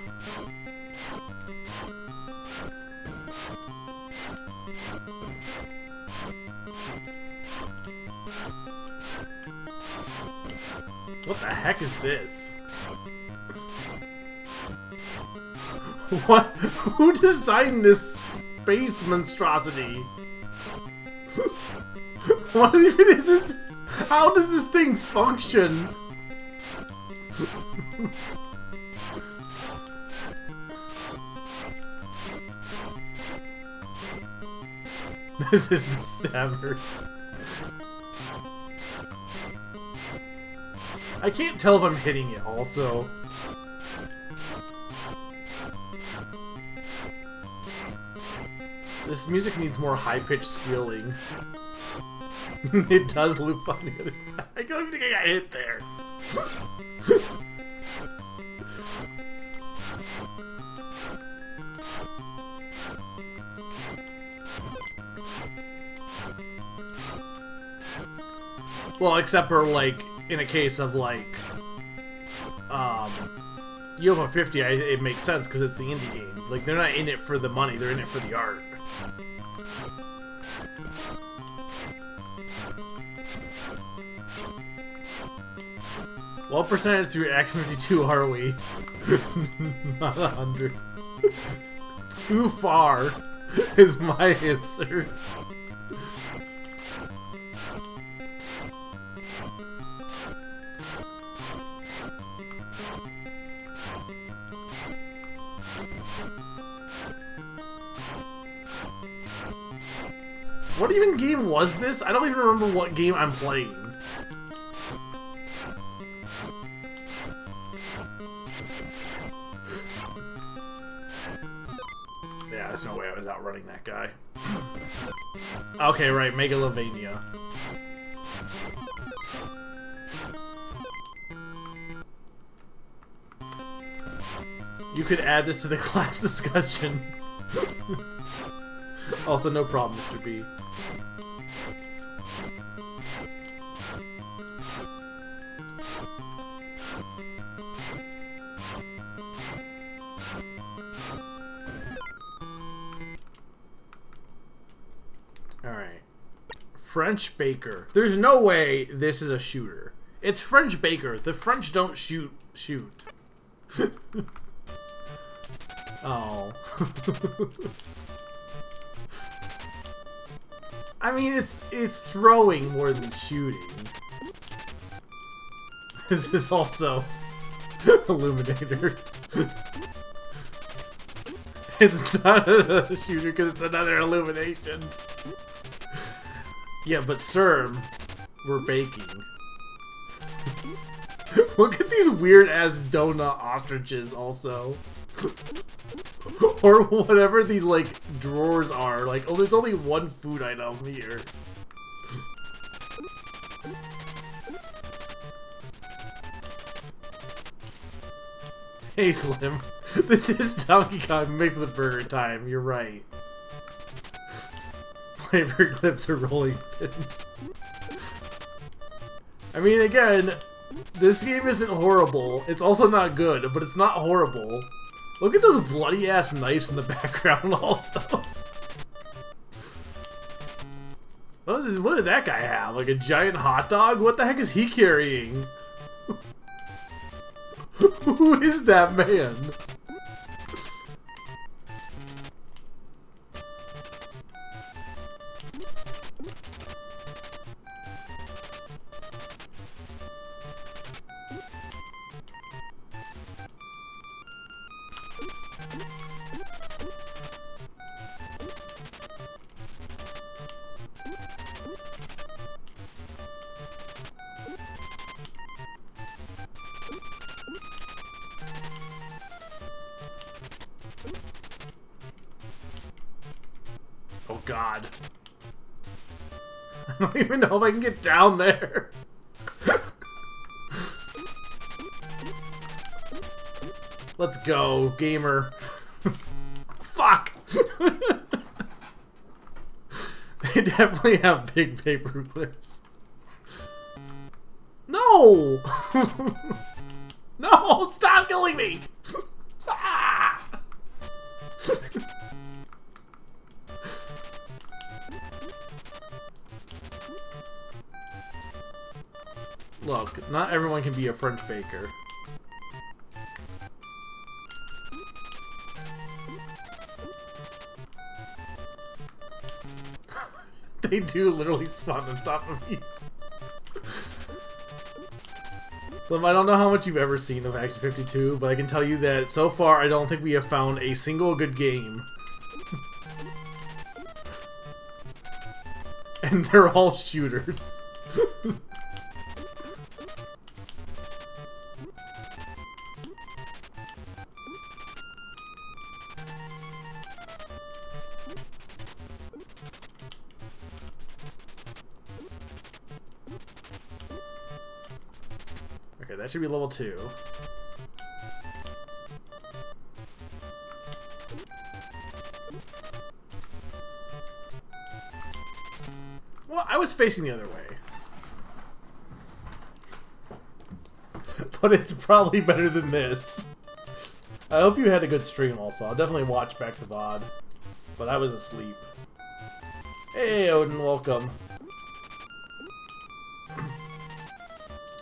What the heck is this? What? Who designed this space monstrosity? What even is this? How does this thing function? This is the stabber. I can't tell if I'm hitting it also. This music needs more high-pitched squealing. It does loop on the other side. I don't even think I got hit there. Well, except for, like, in a case of, like, UFO 50, it makes sense because it's the indie game. Like, they're not in it for the money, they're in it for the art. What percentage through Action 52 are we? Not 100. Too far is my answer. What even game was this? I don't even remember what game I'm playing. Yeah, there's no way I was outrunning that guy. Okay, right, Megalovania. You could add this to the class discussion. Also, no problem, Mr. B. Alright. French Baker. There's no way this is a shooter. It's French Baker. The French don't shoot. Oh. I mean, it's throwing more than shooting. This is also Illuminator. It's not a shooter because it's another illumination. Yeah, but Sturm, we're baking. Look at these weird ass donut ostriches also. Or whatever these like drawers are. Like, oh, there's only one food item here. Hey Slim, this is Donkey Kong mixed with Burger Time, you're right. Flavor clips are rolling pins. I mean, again, this game isn't horrible. It's also not good, but it's not horrible. Look at those bloody ass knives in the background also. What did that guy have? Like a giant hot dog? What the heck is he carrying? Who is that man? Oh god. I don't even know if I can get down there. Let's go, gamer. Fuck! They definitely have big paper clips. No! No! Stop killing me! Ah! Look, not everyone can be a French baker. They do literally spawn on top of me. Slim, I don't know how much you've ever seen of Action 52, but I can tell you that so far I don't think we have found a single good game. And they're all shooters. Okay, that should be level 2. Well, I was facing the other way. But it's probably better than this. I hope you had a good stream also. I'll definitely watch back the VOD. But I was asleep. Hey Odin, welcome.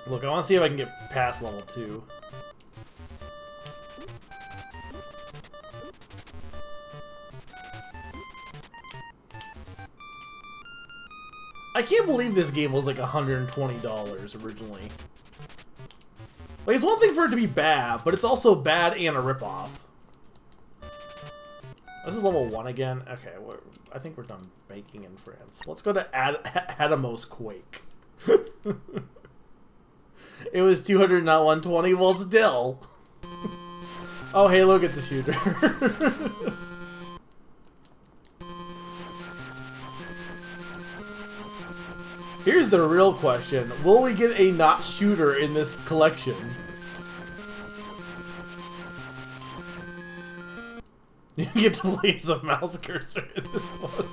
Look, I want to see if I can get past level 2. I can't believe this game was like $120 originally. Like, it's one thing for it to be bad, but it's also bad and a ripoff. This is level 1 again? Okay, I think we're done baking in France. Let's go to Atomos Quake. It was 200, not 120. Well, still. Oh, hey, look at the shooter. Here's the real question. Will we get a not shooter in this collection? You get to place a mouse cursor in this one.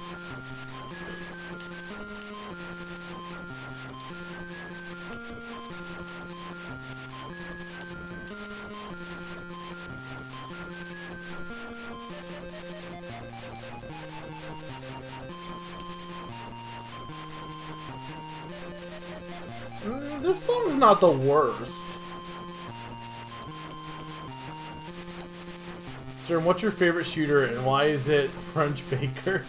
This song's not the worst. Sturm, what's your favorite shooter and why is it French Baker?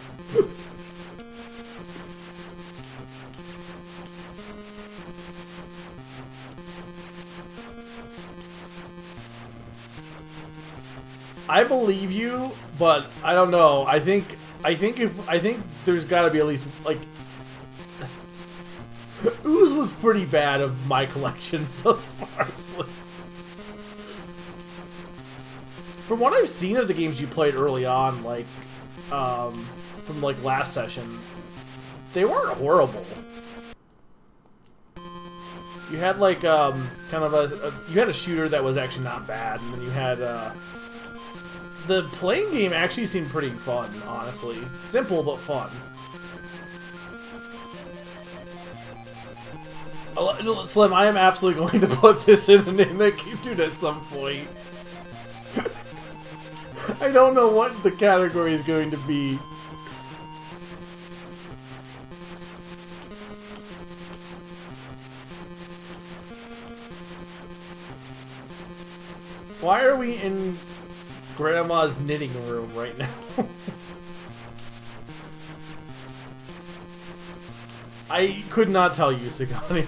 I believe you, but I don't know. I think there's got to be at least like Ooze was pretty bad of my collection so far. From what I've seen of the games you played early on, like from like last session, they weren't horrible. You had like kind of you had a shooter that was actually not bad, and then you had the playing game actually seemed pretty fun, honestly. Simple but fun. Slim, I am absolutely going to put this in the name that Game Dude at some point. I don't know what the category is going to be. Why are we in Grandma's knitting room right now? I could not tell you, Sagani.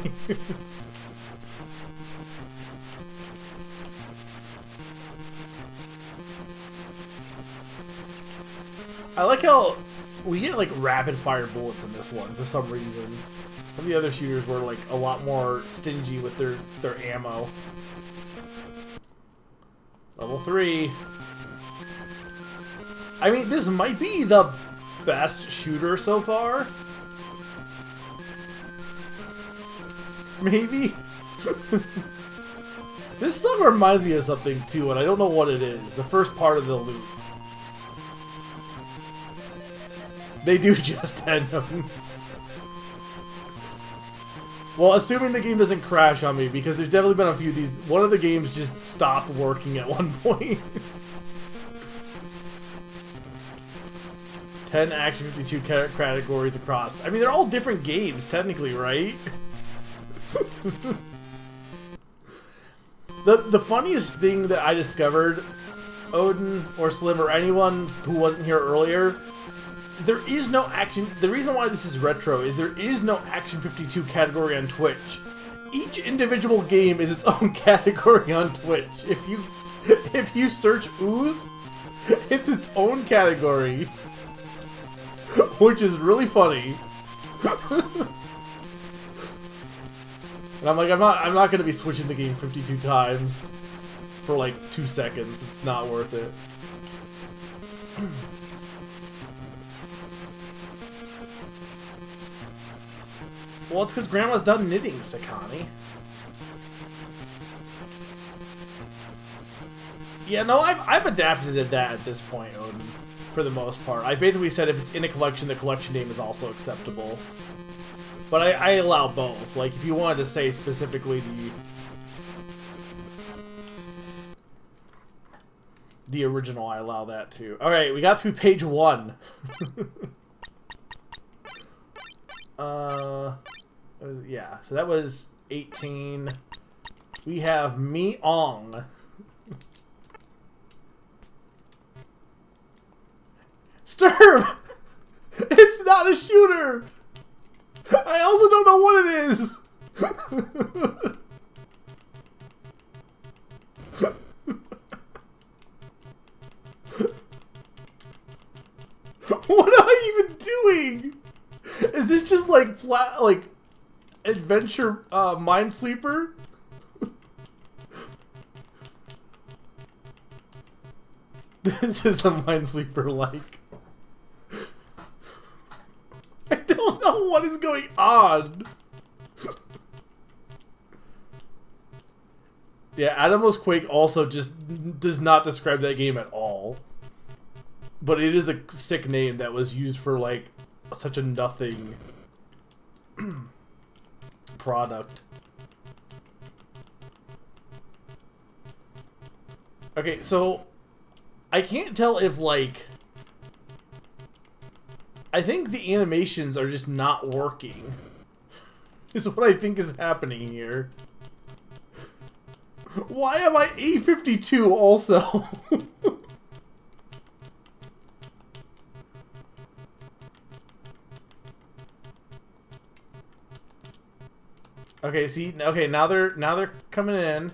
I like how we get like rapid fire bullets in this one for some reason. Some of the other shooters were like a lot more stingy with their ammo. Level 3. I mean, this might be the best shooter so far. Maybe? This song reminds me of something too, and I don't know what it is. The first part of the loop. They do just end them. Well, assuming the game doesn't crash on me, because there's definitely been a few of these. One of the games just stopped working at one point. 10 Action 52 categories across. I mean, they're all different games, technically, right? The funniest thing that I discovered, Odin or Slim or anyone who wasn't here earlier, there is no action. The reason why this is retro is there is no Action 52 category on Twitch. Each individual game is its own category on Twitch. If you search Ooze, it's its own category, which is really funny. And I'm like, I'm not gonna be switching the game 52 times for like 2 seconds. It's not worth it. Well, it's because Grandma's done knitting, Sakani. Yeah, no, I've adapted to that at this point, Odin, for the most part. I basically said if it's in a collection, the collection name is also acceptable. But I allow both. Like, if you wanted to say specifically the original, I allow that too. Alright, we got through page 1. Yeah, so that was 18. We have Mi-ong. Sturm! It's not a shooter! I also don't know what it is! What am I even doing? Is this just like flat, like adventure Minesweeper? This is a Minesweeper like. I don't know what is going on. Yeah, Atomos Quake also just does not describe that game at all. But it is a sick name that was used for like such a nothing product. Okay, so I can't tell if like I think the animations are just not working. Is what I think is happening here. Why am I A52 also? Okay, see, okay, now they're coming in.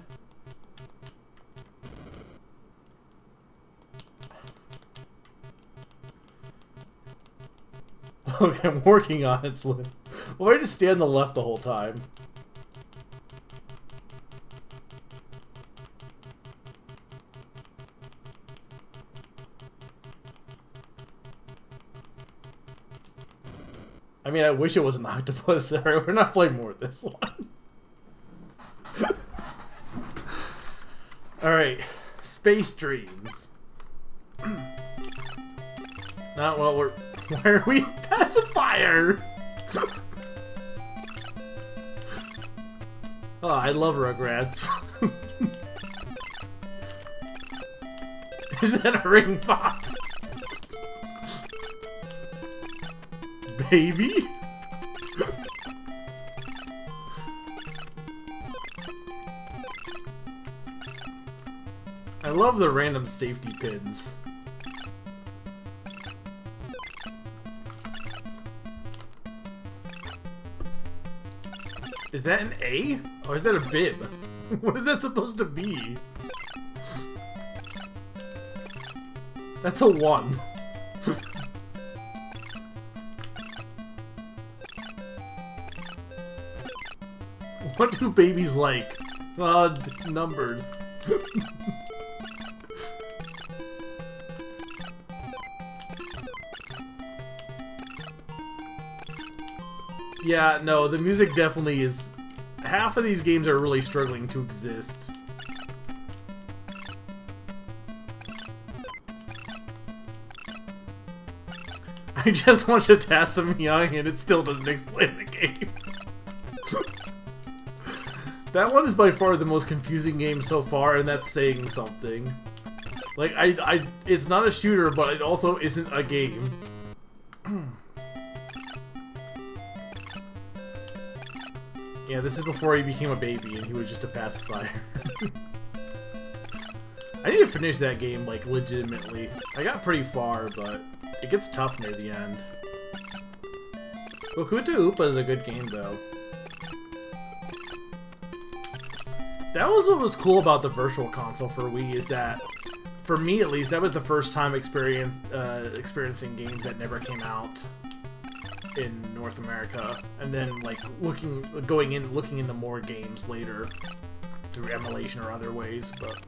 Okay, I'm working on it, Slim. Why just stay on the left the whole time? I mean, I wish it was an octopus. Alright, we're not playing more of this one. Alright, Space Dreams. Not well, we're... Why are we pacifier? Oh, I love Rugrats. Is that a ring pop? Baby? I love the random safety pins. Is that an A? Or is that a bib? What is that supposed to be? That's a 1. What do babies like? Numbers. Yeah, no, the music definitely is... Half of these games are really struggling to exist. I just watched Tassim Young and it still doesn't explain the game. That one is by far the most confusing game so far, and that's saying something. Like, it's not a shooter, but it also isn't a game. Yeah, this is before he became a baby and he was just a pacifier. I need to finish that game, like, legitimately. I got pretty far, but it gets tough near the end. Bokuto Upa is a good game, though. That was what was cool about the Virtual Console for Wii, is that, for me at least, that was the first time experiencing games that never came out in North America, and then like looking into more games later through emulation or other ways, but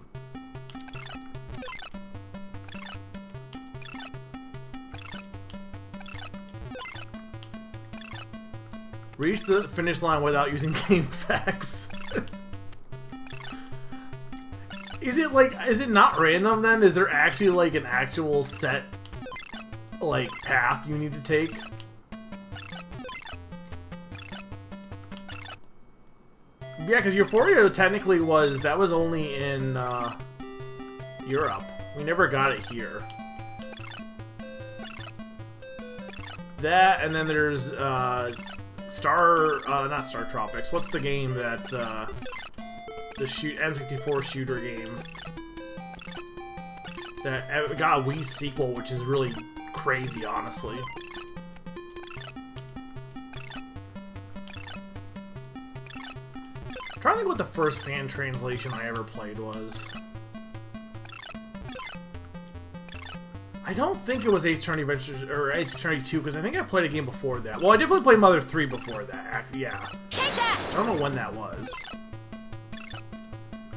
reach the finish line without using game facts. Is it not random then? Is there actually like an actual set like path you need to take? Yeah, because Euphoria technically was only in Europe. We never got it here. That, and then there's not Star Tropics. What's the game that the N64 shooter game that got a Wii sequel, which is really crazy, honestly. I'm trying to think what the first fan translation I ever played was. I don't think it was Ace Attorney Adventures or Ace Attorney 2, because I think I played a game before that. Well, I definitely played Mother 3 before that. Yeah. Take that! I don't know when that was.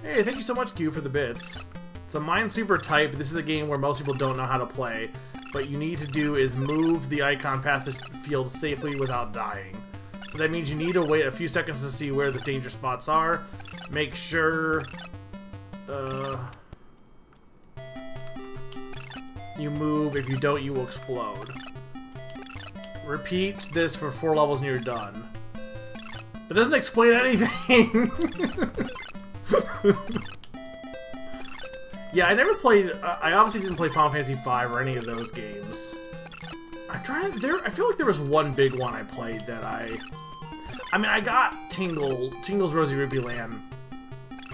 Hey, thank you so much, Q, for the bits. It's a Minesweeper type. This is a game where most people don't know how to play. What you need to do is move the icon past the field safely without dying. So that means you need to wait a few seconds to see where the danger spots are. Make sure... you move. If you don't, you will explode. Repeat this for 4 levels and you're done. That doesn't explain anything! Yeah, I never played... I obviously didn't play Final Fantasy V or any of those games. I'm trying to... I feel like there was one big one I played that I mean, I got Tingle's Rosy Rupee Land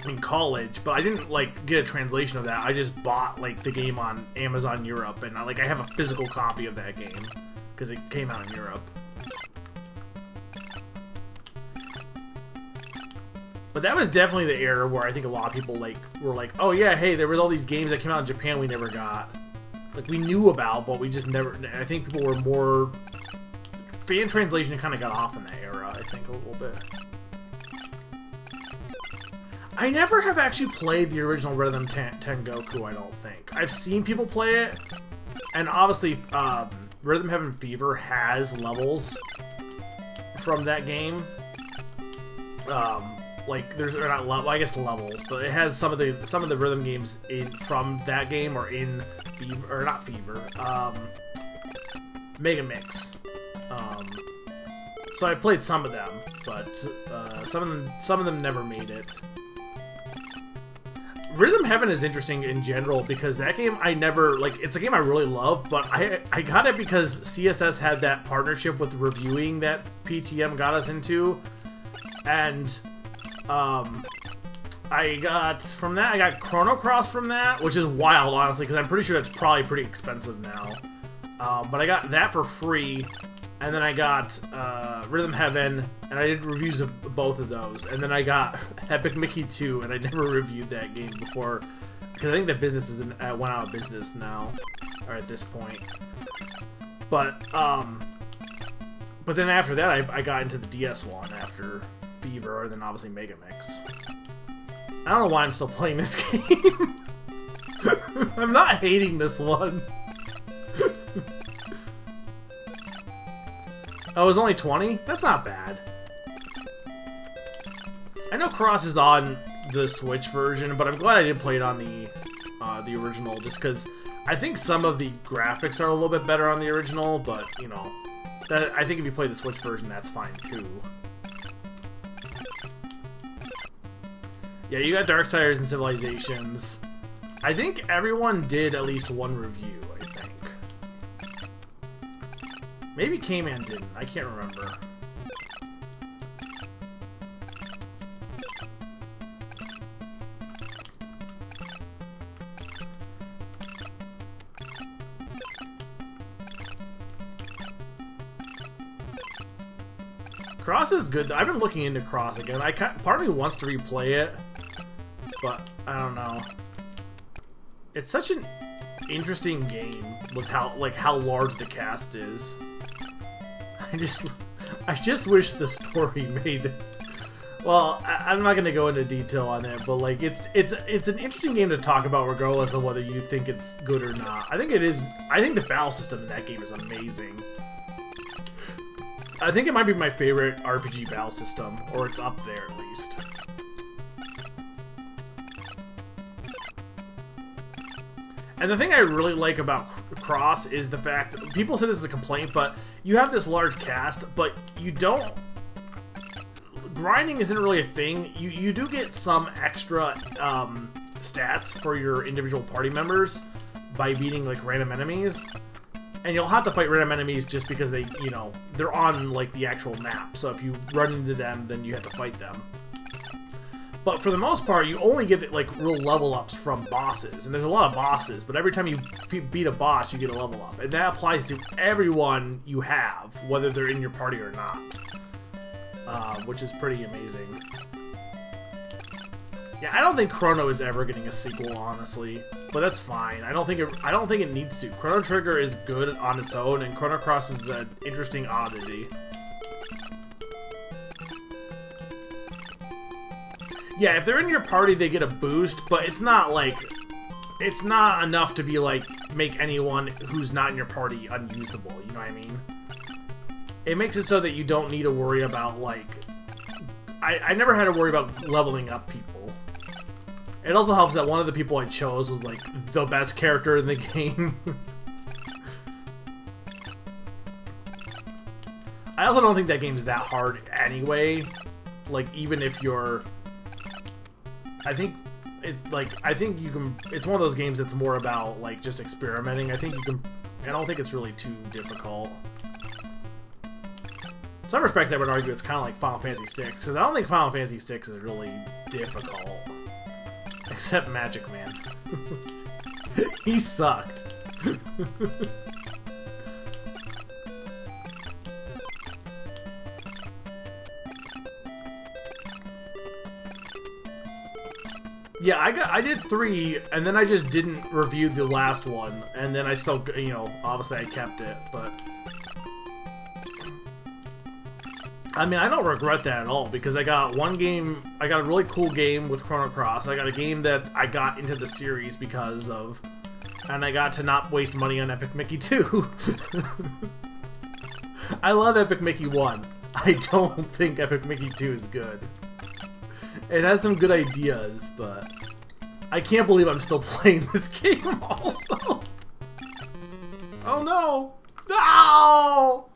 in college, but I didn't, like, get a translation of that. I just bought, like, the game on Amazon Europe, and, I have a physical copy of that game, because it came out in Europe. But that was definitely the era where I think a lot of people, like, were like, oh yeah, hey, there was all these games that came out in Japan we never got. Like, we knew about, but we just never... I think people were more fan translation kind of got off in that era, I think, a little bit. I never have actually played the original Rhythm Tengoku, I don't think. I've seen people play it, and obviously, Rhythm Heaven Fever has levels from that game. Like there's not I guess levels, but it has some of the rhythm games from that game or in Fever or not Fever, Mega Mix. So I played some of them, but some of them never made it. Rhythm Heaven is interesting in general because that game I never it's a game I really love, but I got it because CSS had that partnership with reviewing that PTM got us into, and I got Chrono Cross from that, which is wild, honestly, because I'm pretty sure that's probably pretty expensive now. But I got that for free, and then I got Rhythm Heaven, and I did reviews of both of those. And then I got Epic Mickey 2, and I never reviewed that game before, because I think that business went out of business now, or at this point. But then after that, I got into the DS one after Fever, and then obviously Mega Mix. I don't know why I'm still playing this game. I'm not hating this one. Oh, it was only 20? That's not bad. I know Cross is on the Switch version, but I'm glad I did play it on the original, just because I think some of the graphics are a little bit better on the original, but, you know, I think if you play the Switch version, that's fine, too. Yeah, you got Darksiders and Civilizations. I think everyone did at least one review, I think. Maybe K-Man didn't. I can't remember. Cross is good. I've been looking into Cross again. Part of me wants to replay it, but I don't know. It's such an interesting game with how large the cast is. I just wish the story made it. Well, I'm not gonna go into detail on it, but like it's an interesting game to talk about regardless of whether you think it's good or not. I think it is. I think the battle system in that game is amazing. I think it might be my favorite RPG battle system, or it's up there at least. And the thing I really like about Cross is the fact that people say this is a complaint, but you have this large cast, but you don't... Grinding isn't really a thing. You do get some extra stats for your individual party members by beating like random enemies. And you'll have to fight random enemies just because they, you know, they're on like the actual map. So if you run into them, then you have to fight them. But for the most part, you only get like real level ups from bosses, and there's a lot of bosses. But every time you beat a boss, you get a level up, and that applies to everyone you have, whether they're in your party or not, which is pretty amazing. Yeah, I don't think Chrono is ever getting a sequel, honestly, but that's fine. I don't think it needs to. Chrono Trigger is good on its own, and Chrono Cross is an interesting oddity. Yeah, if they're in your party, they get a boost, but it's not like... It's not enough to be like, make anyone who's not in your party unusable, you know what I mean? It makes it so that you don't need to worry about, like... I never had to worry about leveling up people. It also helps that one of the people I chose was, like, the best character in the game. I also don't think that game's that hard anyway. Like, even if you're... I think you can... It's one of those games that's more about, like, just experimenting. I think you can... I don't think it's really too difficult. In some respects, I would argue it's kind of like Final Fantasy VI, because I don't think Final Fantasy VI is really difficult. Except Magic Man. He sucked. Yeah, I did 3, and then I just didn't review the last one, and then I still, you know, obviously I kept it, but... I mean, I don't regret that at all, because I got one game, I got a really cool game with Chrono Cross. I got a game that I got into the series because of, and I got to not waste money on Epic Mickey 2. I love Epic Mickey 1. I don't think Epic Mickey 2 is good. It has some good ideas, but I can't believe I'm still playing this game also. Oh no! No!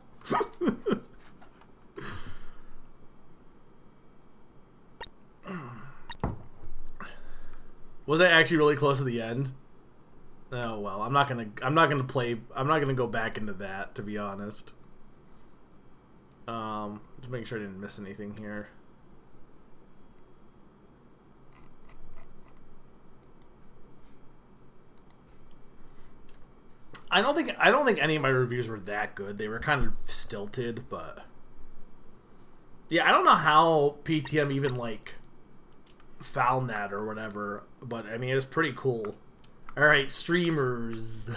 Was I actually really close to the end? Oh well, I'm not gonna go back into that, to be honest. Just making sure I didn't miss anything here. I don't think any of my reviews were that good. They were kind of stilted, but yeah, I don't know how PTM even like found that or whatever, but I mean, it's pretty cool. Alright, streamers.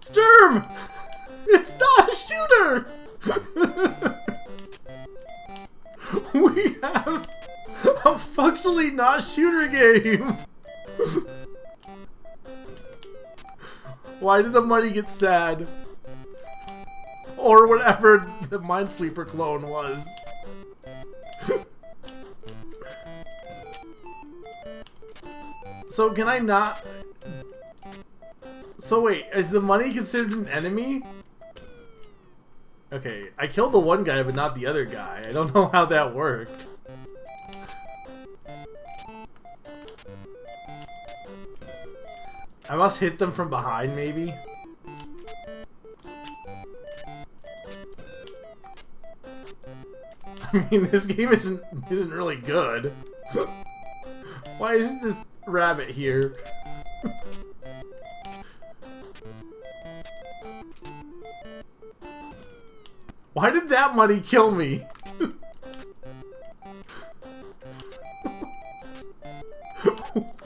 Sturm! It's not a shooter! We have a functionally not shooter game! Why did the money get sad? Or whatever the Minesweeper clone was. So can I not... So wait, is the money considered an enemy? Okay, I killed the one guy but not the other guy. I don't know how that worked. I must hit them from behind, maybe? I mean, this game isn't really good. Why isn't this rabbit here? Why did that money kill me?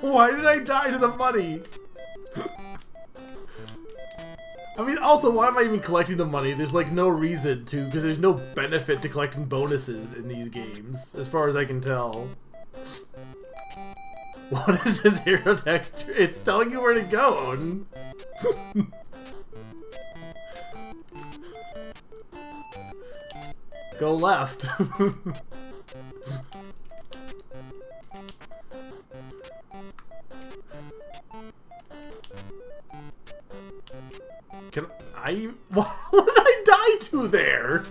Why did I die to the money? I mean, also, why am I even collecting the money? There's like no reason to, because there's no benefit to collecting bonuses in these games, as far as I can tell. What is this hero texture? It's telling you where to go. Go left. Can I... What did I die to there?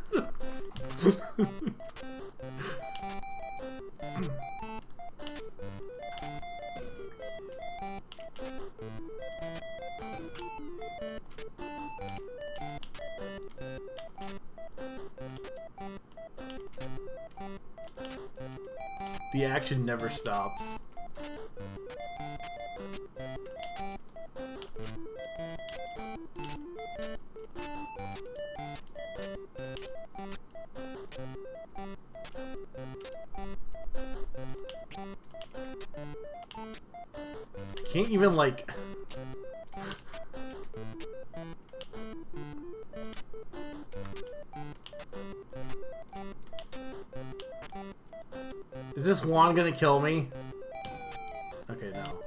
The action never stops. Can't even like... Is this wand gonna kill me? Okay, no.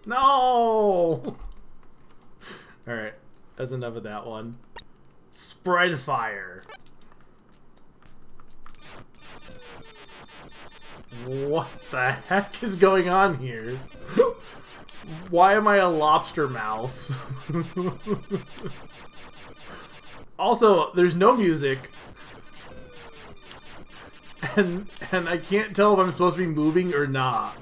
No! Alright, that's enough of that one. Spread fire. What the heck is going on here? Why am I a lobster mouse? Also, there's no music. And I can't tell if I'm supposed to be moving or not.